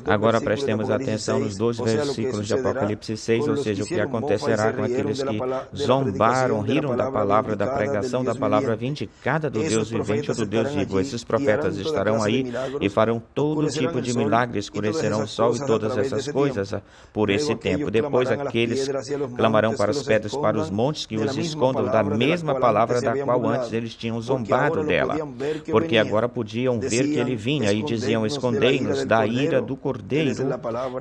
Agora prestemos atenção nos 12 versículos de Apocalipse 6, ou seja, o que acontecerá com aqueles que zombaram, riram da palavra, da pregação da palavra vindicada do Deus vivente ou do Deus vivo. Esses profetas estarão aí e farão todo tipo de milagre, escurecerão o sol e todas essas coisas por esse tempo. Depois aqueles clamarão para as pedras, para os montes, que os escondam da mesma palavra da qual antes eles tinham zombado dela, porque agora podiam ver que ele vinha, e diziam: escondei-nos da ira do Cordeiro.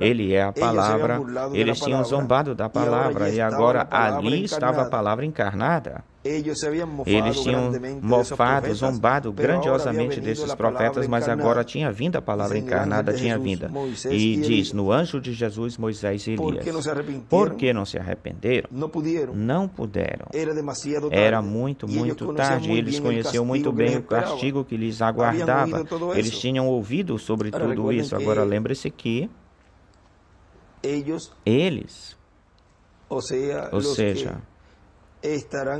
Ele é a palavra. Eles tinham zombado da palavra, e agora ali estava a palavra encarnada. Eles tinham mofado, zombado grandiosamente desses profetas, mas agora tinha vindo a palavra encarnada, tinha vindo. E diz, no anjo de Jesus, Moisés e Elias. Por que não se arrependeram? Não puderam. Era muito tarde. Eles conheciam muito bem o castigo que lhes aguardava. Eles tinham ouvido sobre tudo isso. Agora lembre-se que eles, ou seja,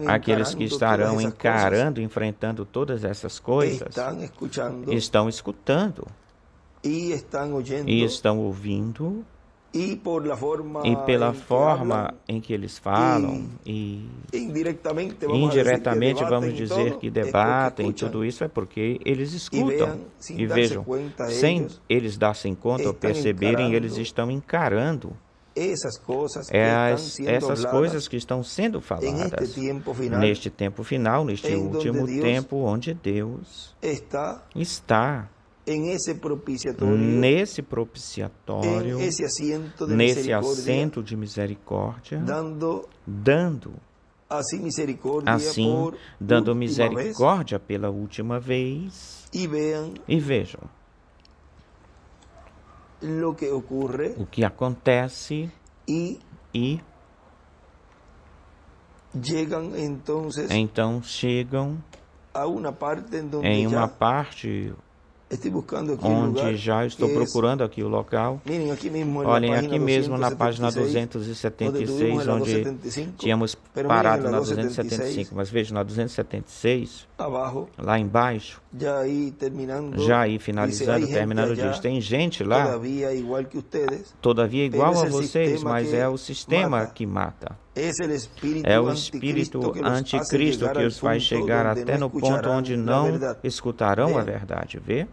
aqueles que estarão encarando, enfrentando todas essas coisas, estão escutando e estão ouvindo, e pela forma em que eles falam, e indiretamente vamos dizer que debatem, tudo isso é porque eles escutam. E vejam, sem eles darem conta ou perceberem, eles estão encarando essas coisas que estão sendo faladas neste tempo final, neste último tempo, onde Deus está nesse propiciatório, nesse assento de misericórdia, dando misericórdia pela última vez. E vejam o que acontece, e então chegam em uma parte onde já estou procurando aqui o local. Olhem aqui mesmo na página 276, onde tínhamos parado na 275, mas veja, na 276, lá embaixo, já aí finalizando, terminando disso, tem gente lá, todavia igual a vocês, mas é o sistema que mata. É o espírito anticristo que os faz chegar até no ponto onde não escutarão a verdade, vê?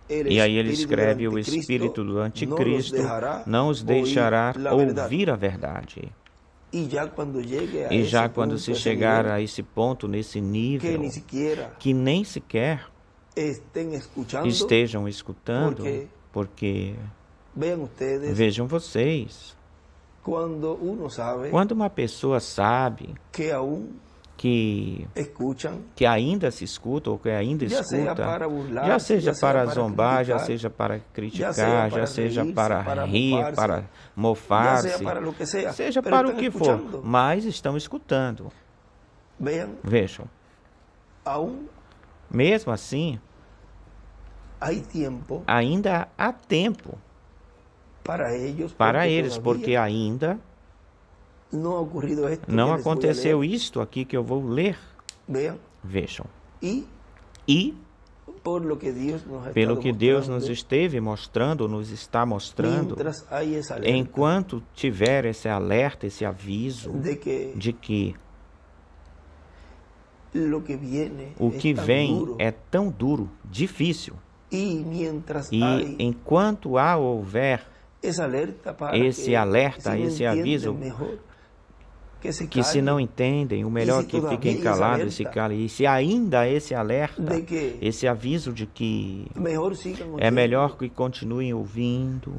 E aí ele escreve: o espírito do anticristo não os deixará ouvir a verdade. E já quando se chegar a esse ponto, nesse nível, que nem sequer estejam escutando, porque, vejam vocês, quando uma pessoa sabe que ainda se escuta, ou que ainda escuta, já seja para zombar, já seja para criticar, já seja para rir, para mofar-se, seja para o que for, mas estão escutando. Vejam, mesmo assim, ainda há tempo para eles, porque ainda não aconteceu isto aqui que eu vou ler. Vejam. E pelo que Deus nos esteve mostrando, nos está mostrando, enquanto tiver esse alerta, esse aviso de que o que vem é tão duro, difícil, e enquanto houver esse alerta, esse aviso, que se não entendem, o melhor é que fiquem calados e se calem. E se ainda esse alerta, esse aviso de que é melhor que continuem ouvindo,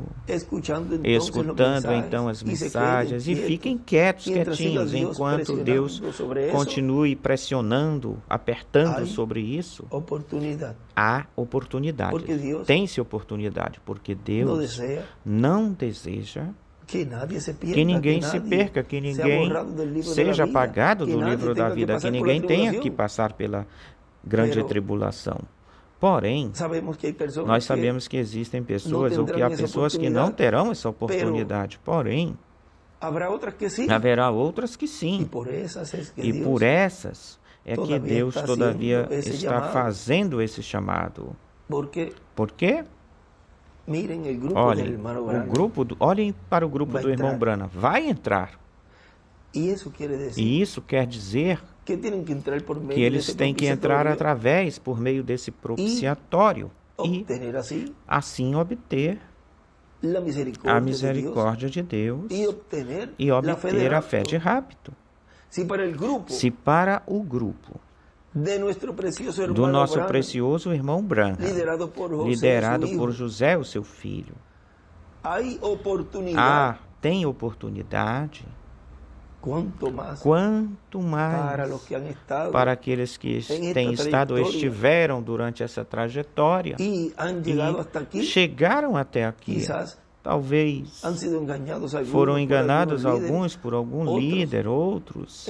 escutando então as mensagens, e fiquem quietinhos, enquanto Deus continue pressionando, apertando sobre isso. Há oportunidade. Tem-se oportunidade, porque Deus não deseja que ninguém se perca, que ninguém seja apagado do livro da vida, que ninguém tenha que passar pela grande tribulação. Porém, nós sabemos que existem pessoas, ou que há pessoas que não terão essa oportunidade. Porém, haverá outras que sim. E por essas é que Deus, todavia, está fazendo esse chamado. Por quê? Olhem para o grupo do irmão Branham. Vai entrar. E isso quer dizer que eles têm que entrar através, por meio desse propiciatório, e assim obter a misericórdia de Deus e obter a fé de rápido. Se para o grupo do nosso precioso irmão Branham, liderado por José, o seu filho, tem oportunidade, quanto mais para aqueles que têm estado ou estiveram durante essa trajetória e chegaram até aqui. Talvez foram enganados alguns por algum líder, outros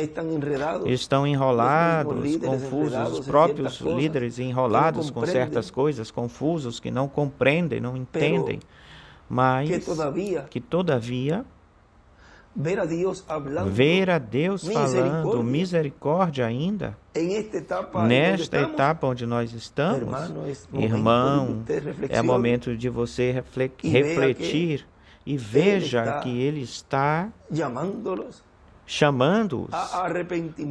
estão enrolados, confusos, os próprios líderes enrolados com certas coisas, confusos, que não compreendem, não entendem, mas que todavia ver a Deus falando misericórdia ainda, nesta etapa onde nós estamos, irmão, é momento de você refletir e veja que Ele está chamando-os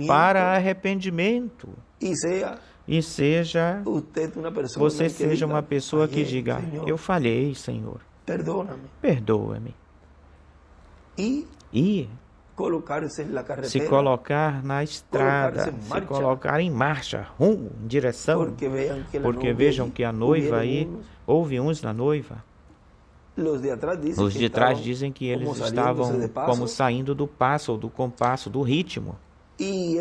para arrependimento. E você seja uma pessoa que diga: eu falhei, Senhor, perdoa-me. E se colocar na estrada, se colocar em marcha, rumo, em direção, porque vejam que a noiva aí, houve uns na noiva. Os de trás dizem que eles estavam como saindo do passo, ou do compasso, do ritmo. E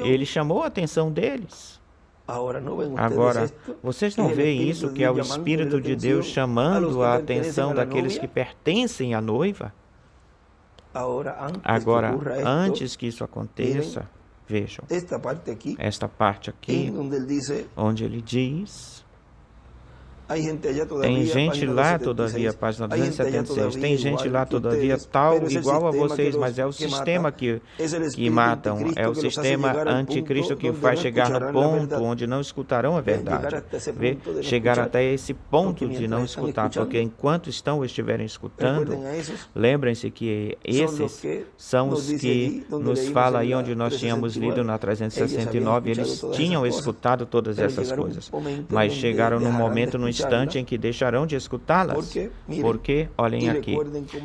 ele chamou a atenção deles. Agora, vocês não veem isso, que é o Espírito de Deus chamando a atenção daqueles que pertencem à noiva? Agora, antes que isso aconteça, vejam, esta parte aqui, onde ele diz Tem gente lá todavia, página 276, tem gente lá todavia tal, igual a vocês, mas é o sistema que matam, é o sistema anticristo que faz chegar no ponto onde não escutarão a verdade. Vê? Chegar até esse ponto de não escutar, porque enquanto estiverem escutando, lembrem-se que esses são os que nos fala aí onde nós tínhamos lido na 369, eles tinham escutado todas essas coisas, mas chegaram no momento, no instante em que deixarão de escutá-las. Porque, olhem aqui,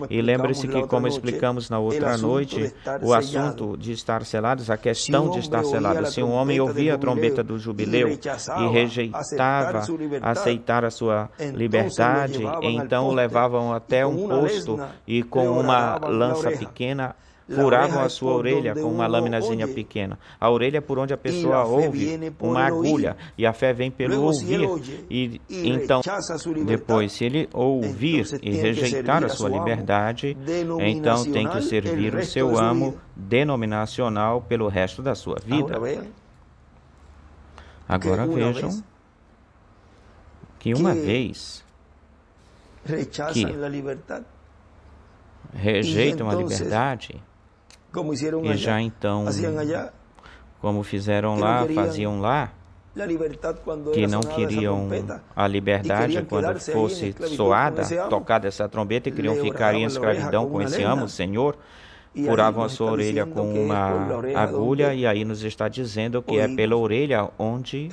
e lembre-se que, como explicamos na outra noite, o assunto de estar selados, a questão de estar selados, se um homem ouvia a trombeta do jubileu e rejeitava aceitar a sua liberdade, então o levavam até um posto e com uma lança pequena furavam a sua orelha com uma lâminazinha pequena. A orelha é por onde a pessoa ouve, uma agulha, e a fé vem pelo ouvir. E então, depois, se ele ouvir e rejeitar a sua liberdade, então tem que servir o seu amo denominacional pelo resto da sua vida. Agora vejam que uma vez que rejeitam a liberdade, e já então, como fizeram lá, faziam lá, que não queriam a liberdade quando fosse soada, tocada essa trombeta, e queriam ficar em escravidão com esse amo, Senhor, furavam a sua orelha com uma agulha, e aí nos está dizendo que é pela orelha onde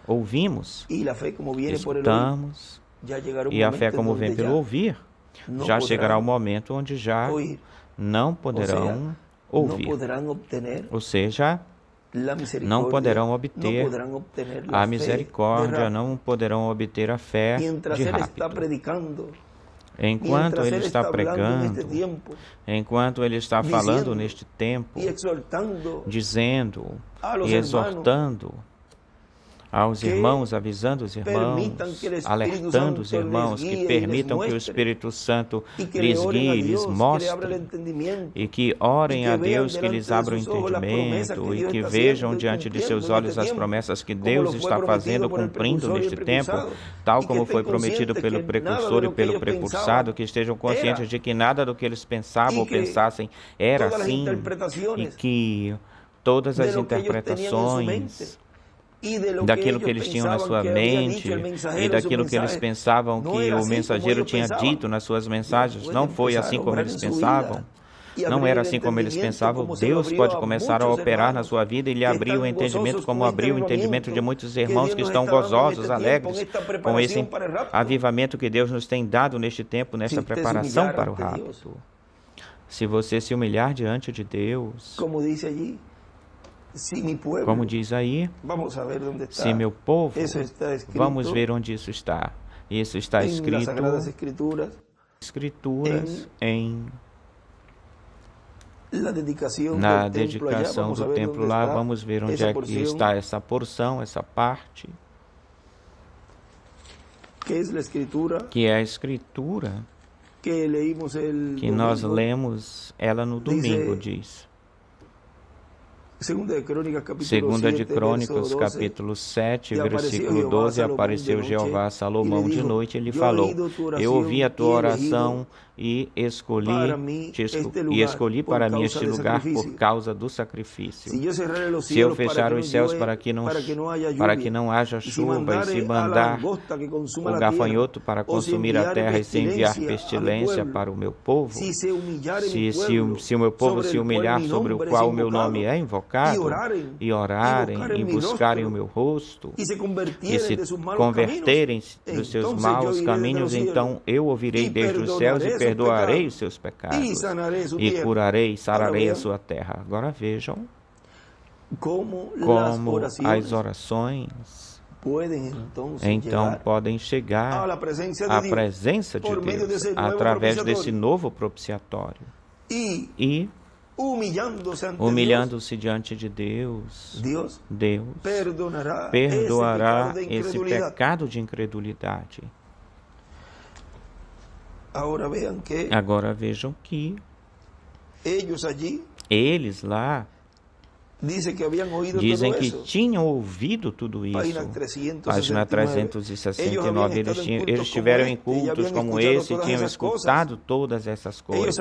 ouvimos, escutamos, e a fé como vem pelo ouvir. Já chegará o momento onde já não poderão ouvir, ou seja, não poderão obter a misericórdia, não poderão obter a fé de rápido. Enquanto ele está pregando, enquanto ele está falando neste tempo, dizendo e exortando aos irmãos, avisando os irmãos, alertando os irmãos que permitam que o Espírito Santo lhes guie, lhes mostre, e que orem a Deus que lhes abra o entendimento e que vejam diante de seus olhos as promessas que Deus está fazendo, cumprindo neste tempo, tal como foi prometido pelo precursor e pelo precursado, que estejam conscientes de que nada do que eles pensavam ou pensassem era assim, e que todas as interpretações daquilo que eles tinham na sua mente e daquilo que eles pensavam que o mensageiro tinha dito nas suas mensagens, não foi assim como eles pensavam. Não era assim como eles pensavam. Deus pode começar a operar na sua vida e lhe abrir o entendimento, como abriu o entendimento de muitos irmãos que estão gozosos, alegres, com esse avivamento que Deus nos tem dado neste tempo, nessa preparação para o rapto. Se você se humilhar diante de Deus, como diz aí, se meu povo, vamos ver onde isso está. Isso está escrito Escrituras na dedicação do templo lá. Vamos ver onde é que está essa porção, essa parte, que é a Escritura que nós lemos ela no domingo, diz. Segunda de Crônicas, capítulo 7, versículo 12, apareceu Jeová a Salomão de noite e lhe falou: eu ouvi a tua oração e escolhi para mim este lugar por causa do sacrifício. Se eu fechar os céus para que não haja chuva, e se mandar o gafanhoto para consumir a terra, e se enviar pestilência para o meu povo, se o meu povo se humilhar, sobre o qual o meu nome é invocado, e orarem e buscarem o meu rosto, e se converterem dos seus maus caminhos, então eu ouvirei desde os céus e perdoarei os seus pecados, e curarei e sararei a sua terra. Agora vejam como as orações então podem chegar à presença de Deus através desse novo propiciatório. E humilhando-se diante de Deus, Deus perdoará esse pecado de incredulidade. Agora vejam que eles lá Dizem que tinham ouvido tudo isso. Página 369. Eles estiveram em cultos como esse e tinham escutado todas essas coisas.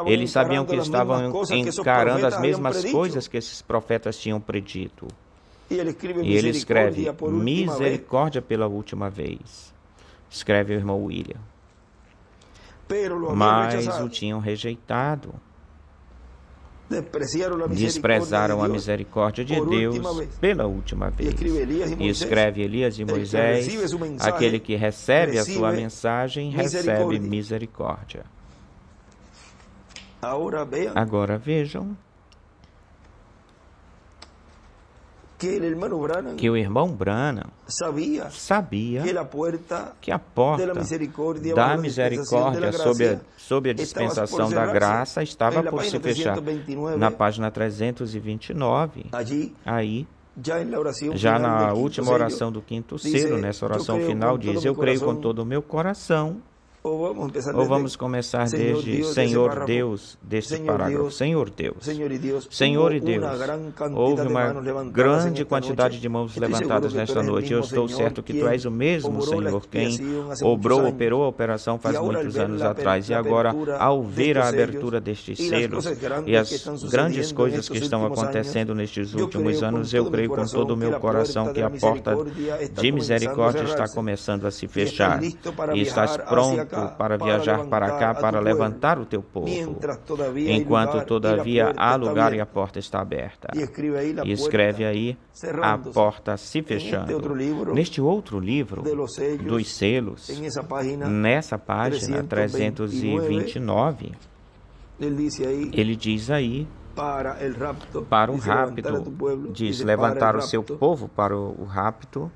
Eles sabiam que estavam encarando as mesmas coisas que esses profetas tinham predito. E ele escreve, misericórdia pela última vez. Escreve o irmão William. Mas o tinham rejeitado. Desprezaram a misericórdia de Deus pela última vez. E escreve Elias e Moisés, aquele que recebe a sua mensagem, recebe misericórdia. Agora vejam que o irmão Branham sabia que a porta da misericórdia sob a dispensação da graça estava por se fechar. Na página 329, aí, já na última oração do quinto selo, nessa oração final, diz, eu creio com todo o meu coração. Ou vamos começar desde Senhor Deus, deste parágrafo. Senhor Deus, Senhor e Deus, houve uma grande quantidade de mãos levantadas nesta noite. Eu estou certo que Tu és o mesmo, Senhor, quem operou a operação faz muitos anos atrás. E agora, ao ver a abertura destes selos e as grandes coisas que estão acontecendo nestes últimos anos, eu creio com todo o meu coração que a porta de misericórdia está começando a se fechar e estás pronto para viajar para cá, para levantar o teu povo, enquanto todavia há lugar e a porta está aberta. E escreve aí, a porta se fechando. Neste outro livro, dos selos, nessa página 329, ele diz aí, para o rapto, diz, levantar o seu povo para o rapto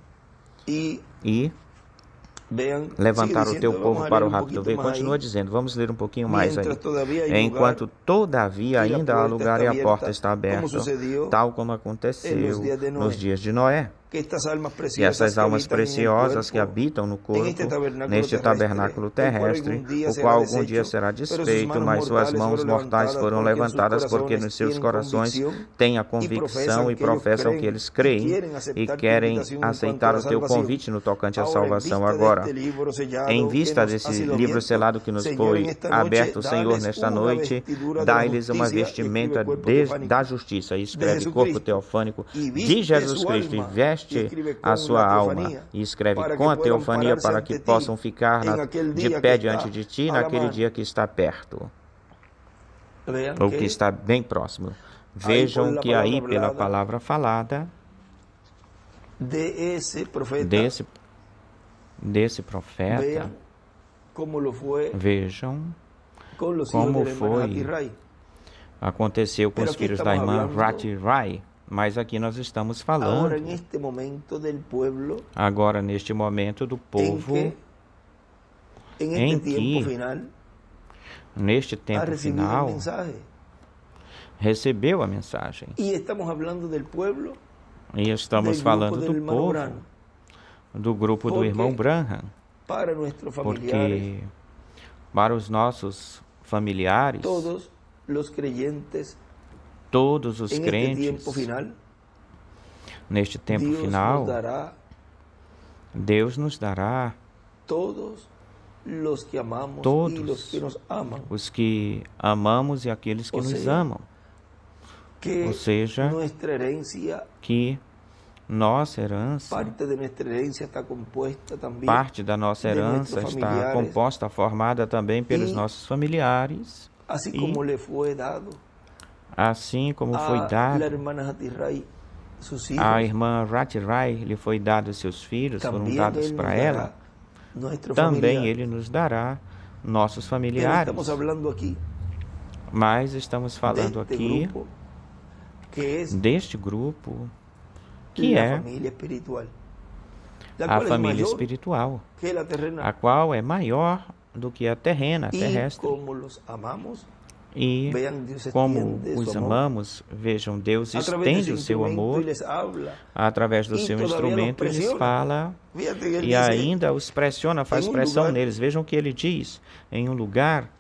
e levantar o teu povo para o rapto. Continua dizendo, vamos ler um pouquinho mais aí. Enquanto todavia ainda há lugar e a porta está aberta, tal como aconteceu nos dias de Noé. E essas almas preciosas que habitam no corpo, neste tabernáculo terrestre, o qual algum dia será desfeito, mas suas mãos mortais foram levantadas porque nos seus corações têm a convicção e professam que eles creem e querem aceitar o teu convite no tocante à salvação. Agora, em vista desse livro selado que nos foi aberto, Senhor, nesta noite, dá-lhes uma vestimenta da justiça. E escreve corpo teofânico de Jesus Cristo e veste a sua alma, e escreve com a teofania para que possam ficar de pé diante de ti naquele dia que está perto, ou que está bem próximo. Vejam que aí, pela palavra falada desse profeta, vejam como aconteceu com os filhos da irmã Ratty Rai. Mas aqui nós estamos falando, agora neste momento do povo, em que, neste tempo final, recebeu a mensagem. E estamos falando do povo, do grupo do irmão Branham, porque para os nossos familiares, todos os crentes, neste tempo final, Deus nos dará todos os que amamos e aqueles que nos amam. Ou seja, que nossa herança, parte da nossa herança está composta, formada também pelos nossos familiares. Assim como foi dado à irmã Ratty Rai, lhe foi dado seus filhos, foram dados para ela, também Ele nos dará nossos familiares. Mas estamos falando aqui deste grupo, que é a família espiritual, a qual é maior do que a terrena, a terrestre. E como os amamos, vejam, Deus estende o seu amor através do seu instrumento, Ele lhes fala e ainda os pressiona, faz pressão neles. Vejam o que Ele diz, em um lugar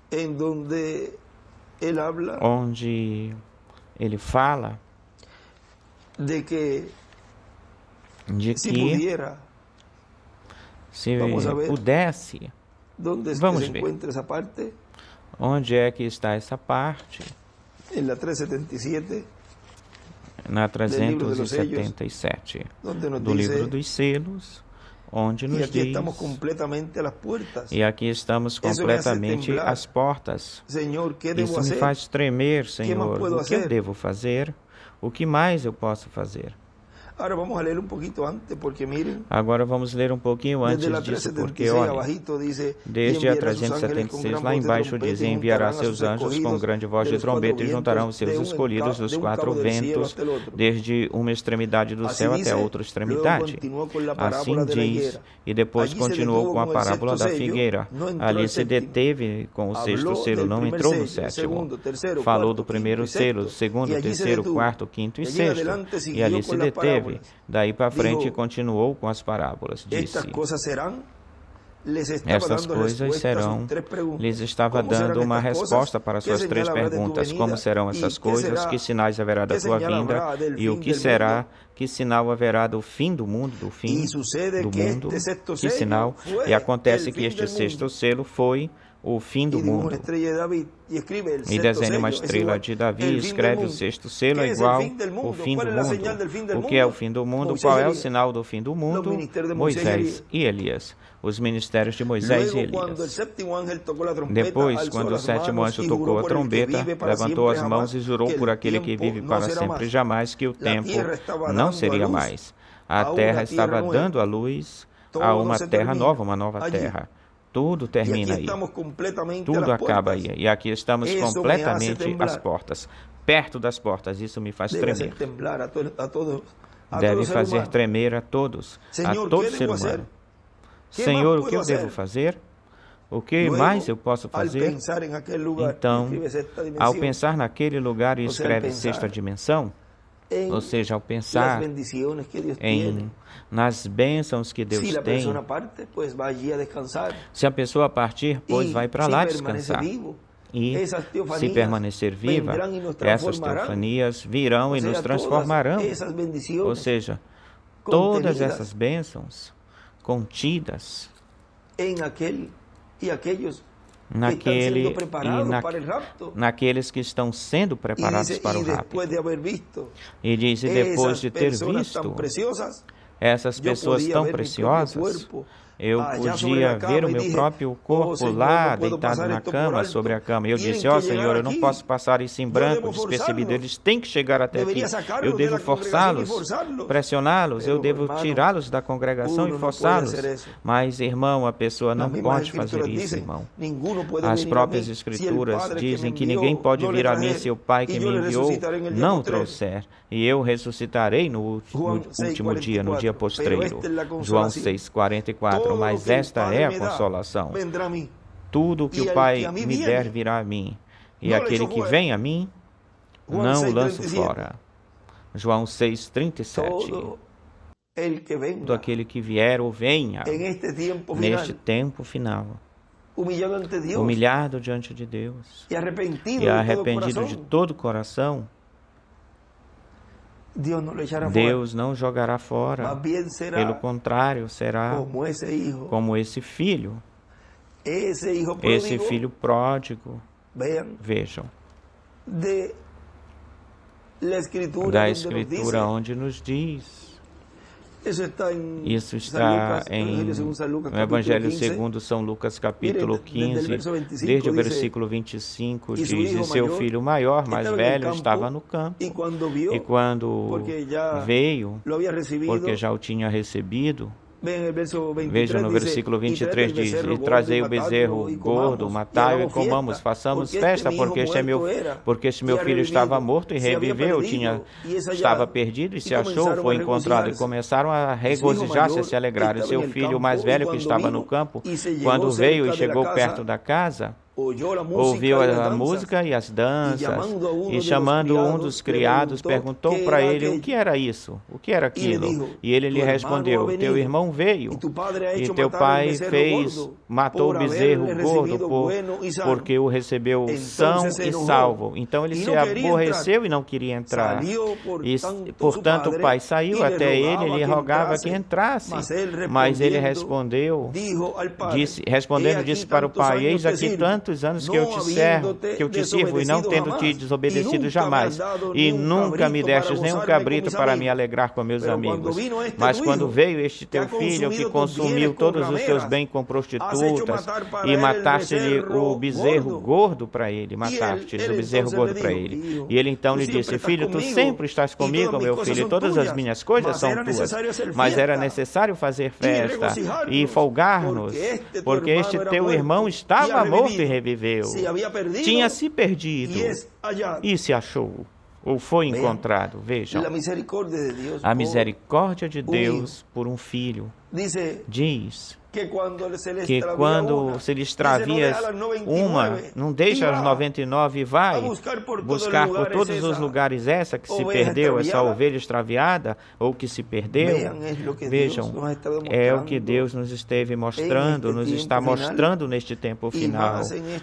onde Ele fala de que se pudesse, vamos ver, onde é que está essa parte? Na 377 do livro dos selos, onde nos diz, e aqui estamos completamente às portas. Isso me faz tremer, Senhor. O que eu devo fazer? O que mais eu posso fazer? Agora vamos ler um pouquinho antes disso, porque olha, desde a 376 lá embaixo diz: enviará seus anjos com grande voz de trombeta e juntarão os seus escolhidos dos quatro ventos, desde uma extremidade do céu até a outra extremidade. Assim diz, e depois continuou com a parábola da figueira. Ali se deteve com o sexto selo, não entrou no sétimo. Falou do primeiro selo, segundo, terceiro, quarto, quinto e sexto, e ali se deteve. Daí para frente continuou com as parábolas. Disse: estas coisas serão. Lhes estava dando uma resposta para suas três perguntas: como serão essas coisas? Que sinais haverá da tua vinda? E o que será? Que sinal haverá do fim do mundo? Do fim do mundo? Que sinal? E acontece que este sexto selo foi o fim do mundo. E desenha uma estrela de Davi e escreve: o sexto selo é igual o fim do mundo. O que é o fim do mundo? Qual é o sinal do fim do mundo? Moisés e Elias. Os ministérios de Moisés e Elias. Depois, quando o sétimo anjo tocou a trombeta, levantou as mãos e jurou por aquele que vive para sempre e jamais que o tempo não seria mais. A terra estava dando à luz a uma terra nova, uma nova terra. Tudo termina aí. Tudo acaba aí. E aqui estamos completamente às portas. Perto das portas. Isso me faz tremer. Deve fazer tremer a todos. A todo ser humano. Senhor, o que eu devo fazer? O que mais eu posso fazer? Então, ao pensar naquele lugar e escreve sexta dimensão, ou seja, ao pensar nas bênçãos que Deus tem, se a pessoa partir, pois vai para lá descansar. E, se permanecer viva, essas teofanias virão e nos transformarão. Ou seja, todas essas bênçãos contidas naqueles que estão sendo preparados para o rapto. E diz, e depois de ter visto essas pessoas tão preciosas, eu podia ver o meu próprio corpo lá, deitado na cama, sobre a cama. Eu disse, ó Senhor, eu não posso passar isso em branco, despercebido. Eles têm que chegar até aqui. Eu devo forçá-los, pressioná-los. Eu devo tirá-los da congregação e forçá-los. Mas, irmão, a pessoa não pode fazer isso, irmão. As próprias Escrituras dizem que ninguém pode vir a mim se o Pai que me enviou não o trouxer. E eu ressuscitarei no último dia, no dia postreiro. João 6:44. Mas esta é a consolação. Tudo que o Pai me der virá a mim. E aquele que vem a mim, não o lanço fora. João 6:37. Todo aquele que vier ou venha, neste tempo final, humilhado diante de Deus e arrependido de todo o coração, Deus não jogará fora. Pelo contrário, será como esse filho. Esse filho pródigo. Vejam. Da Escritura onde nos diz. Isso está no Evangelho segundo São Lucas, capítulo 15, desde o versículo 25, diz, e seu filho maior, mais velho, estava no campo, e quando veio, porque já o tinha recebido, veja no versículo 23 diz, e trazei o bezerro gordo, matai-o e comamos, façamos festa, porque este meu filho estava morto e reviveu, estava perdido e se achou, foi encontrado, e começaram a regozijar-se, a se alegrar. E seu filho mais velho que estava no campo, quando veio e chegou perto da casa, ouviu a música e as danças, e chamando um dos criados, perguntou para ele o que era isso, o que era aquilo. E ele lhe respondeu: teu irmão veio, e teu pai matou o bezerro gordo, porque o recebeu são e salvo. Então ele se aborreceu e não queria entrar. E, portanto, o pai saiu até ele e lhe rogava que entrasse. Mas ele respondendo, disse para o pai: eis aqui tantos anos que eu te sirvo, e não tendo te desobedecido jamais, e nunca me destes nem um cabrito para me alegrar com meus amigos. Mas quando veio este teu filho, que consumiu todos os teus bens com prostitutas, e mataste-lhe o bezerro gordo para ele, mataste-lhe o bezerro gordo para ele. E ele então lhe disse: filho, tu sempre estás comigo, meu filho, e todas as minhas coisas são tuas. Mas era necessário fazer festa e folgar-nos, porque este teu irmão estava morto e reviveu. Tinha se perdido e se achou, ou foi encontrado. Vejam, a misericórdia de Deus por um filho. Diz que quando se lhe extravia uma, não deixa as 99 e vai buscar por todos os lugares essa que se perdeu, essa ovelha extraviada, ou que se perdeu. Vejam, é o que Deus nos esteve mostrando, nos está mostrando neste tempo final,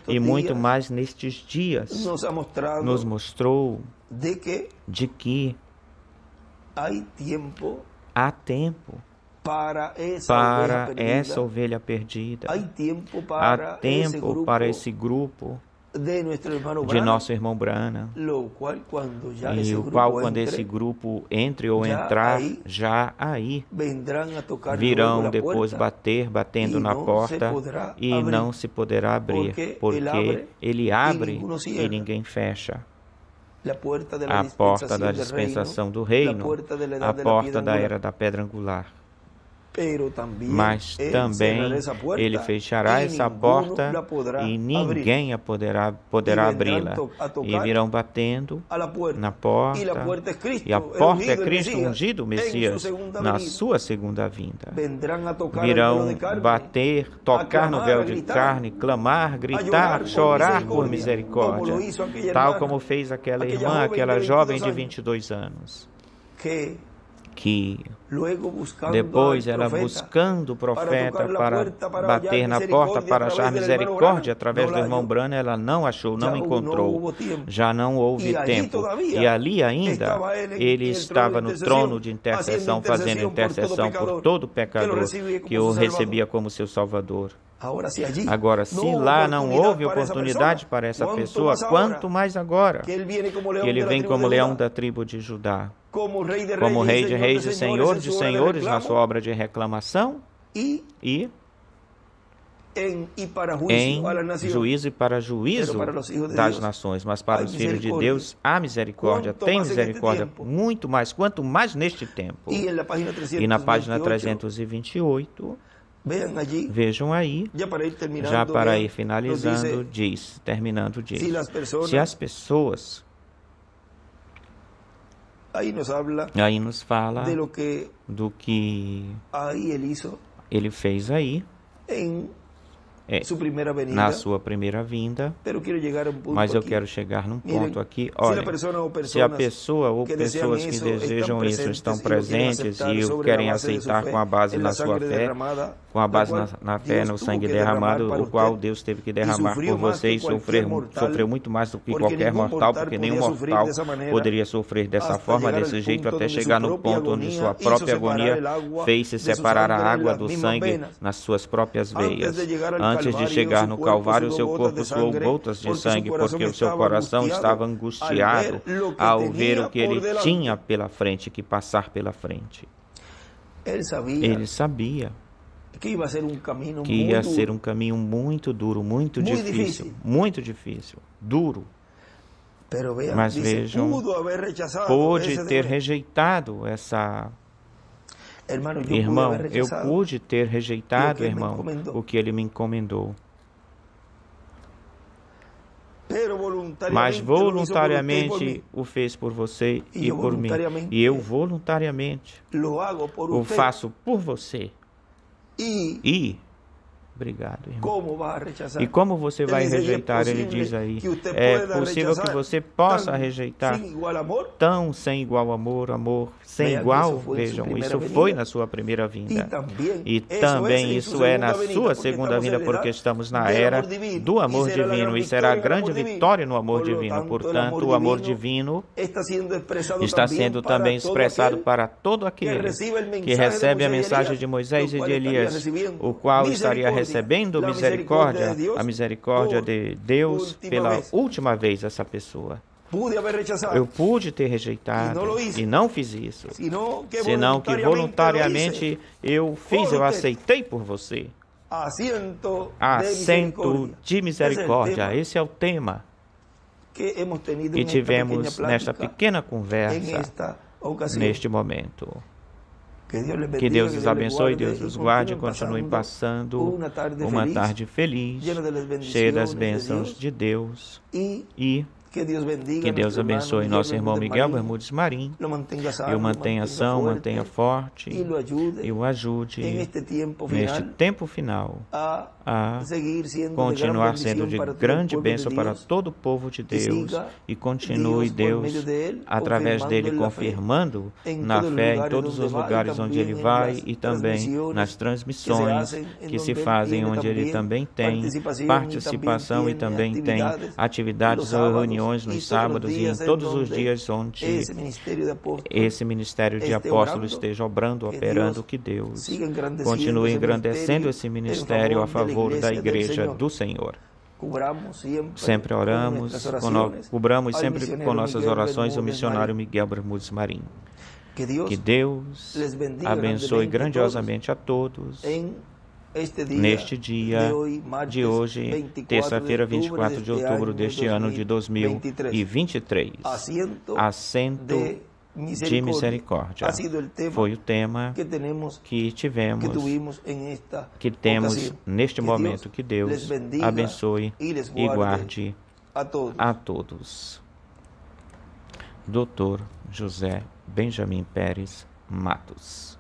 e muito mais nestes dias, nos mostrou de que há tempo para essa ovelha perdida. Há tempo para esse grupo de nosso irmão Branham, e o qual, quando esse grupo entre ou entrar, já aí virão depois batendo na porta, e não se poderá abrir, porque ele abre e ninguém fecha. A porta da dispensação do reino, a porta da era da pedra angular. Mas também ele fechará essa porta e ninguém poderá abri-la. E virão batendo na porta, e a porta é Cristo ungido, o Messias, na sua segunda vinda. Virão bater, tocar no véu de carne, clamar, gritar, chorar por misericórdia, tal como fez aquela irmã, aquela jovem de 22 anos, que depois ela, buscando o profeta para bater na porta, para achar misericórdia através do irmão Branham, ela não achou, não encontrou, já não houve tempo. E ali ainda ele estava no trono de intercessão, fazendo intercessão por todo pecador que o recebia como seu Salvador. Agora, se lá não houve oportunidade para essa pessoa, quanto mais agora, que ele vem como leão da tribo de Judá, como rei de reis e senhor de senhores na sua obra de reclamação, e em juízo e para juízo das nações, mas para os filhos de Deus há misericórdia, tem misericórdia, muito mais, quanto mais neste tempo. E na página 328, vejam aí, já para ir finalizando, terminando, diz: se as pessoas, aí nos fala do que ele fez aí, na sua primeira vinda. Mas eu quero chegar num ponto aqui. Olha, se a pessoa ou pessoas que desejam isso estão presentes e o querem aceitar com a base na sua fé, com a base na fé no sangue derramado, o qual Deus teve que derramar por você, e sofreu muito mais do que qualquer mortal, porque nenhum mortal poderia sofrer dessa forma, desse jeito, até chegar no ponto onde sua própria agonia fez-se separar a água do sangue nas suas próprias veias. Antes de chegar no Calvário, o seu corpo suou gotas de sangue, porque o seu coração estava angustiado ao ver o que ele tinha pela frente, que passar pela frente. Ele sabia que ia ser um caminho muito duro, muito difícil, duro. Mas vejam, pôde ter rejeitado essa... Irmão, eu pude ter rejeitado, irmão, o que ele me encomendou. Mas voluntariamente o fez por você e por mim. E eu voluntariamente o faço por você. E Obrigado, irmão. E como você vai rejeitar? Ele diz aí, é possível que você possa rejeitar tão sem igual amor, amor sem igual? Vejam, isso foi na sua primeira vinda. E também isso é na sua segunda vinda, porque estamos na era do amor divino. E será a grande vitória no amor divino. Portanto, o amor divino está sendo também expressado para todo aquele que recebe a mensagem de Moisés e de Elias, o qual estaria recebendo misericórdia, a misericórdia de Deus pela última vez essa pessoa. Eu pude ter rejeitado e não fiz isso, senão que voluntariamente eu aceitei por você. Assento de misericórdia, esse é o tema que tivemos nesta pequena conversa, neste momento. Que Deus os abençoe, Deus os guarde e continue passando uma tarde feliz, cheia das bênçãos de Deus. E que Deus abençoe nosso irmão Miguel Bermudes Marim, e o mantenha são, mantenha forte, e o ajude neste tempo final a continuar sendo de grande bênção para todo o povo de Deus, e continue Deus, através dele, confirmando na fé em todos os lugares onde ele vai, e também nas transmissões que se fazem, onde ele também tem participação e também tem atividades ou reuniões nos sábados e em todos os dias onde esse ministério de apóstolo esteja operando, que Deus continue engrandecendo esse ministério a favor da igreja do Senhor. Sempre oramos, cobramos sempre com nossas orações o missionário Miguel Bermudes Marim. Que Deus abençoe grandiosamente a todos neste dia de hoje, terça-feira, 24 de outubro deste ano de 2023. Assento de misericórdia. Foi o tema que temos neste momento. Que Deus abençoe e guarde a todos. Dr. José Benjamin Pérez Matos.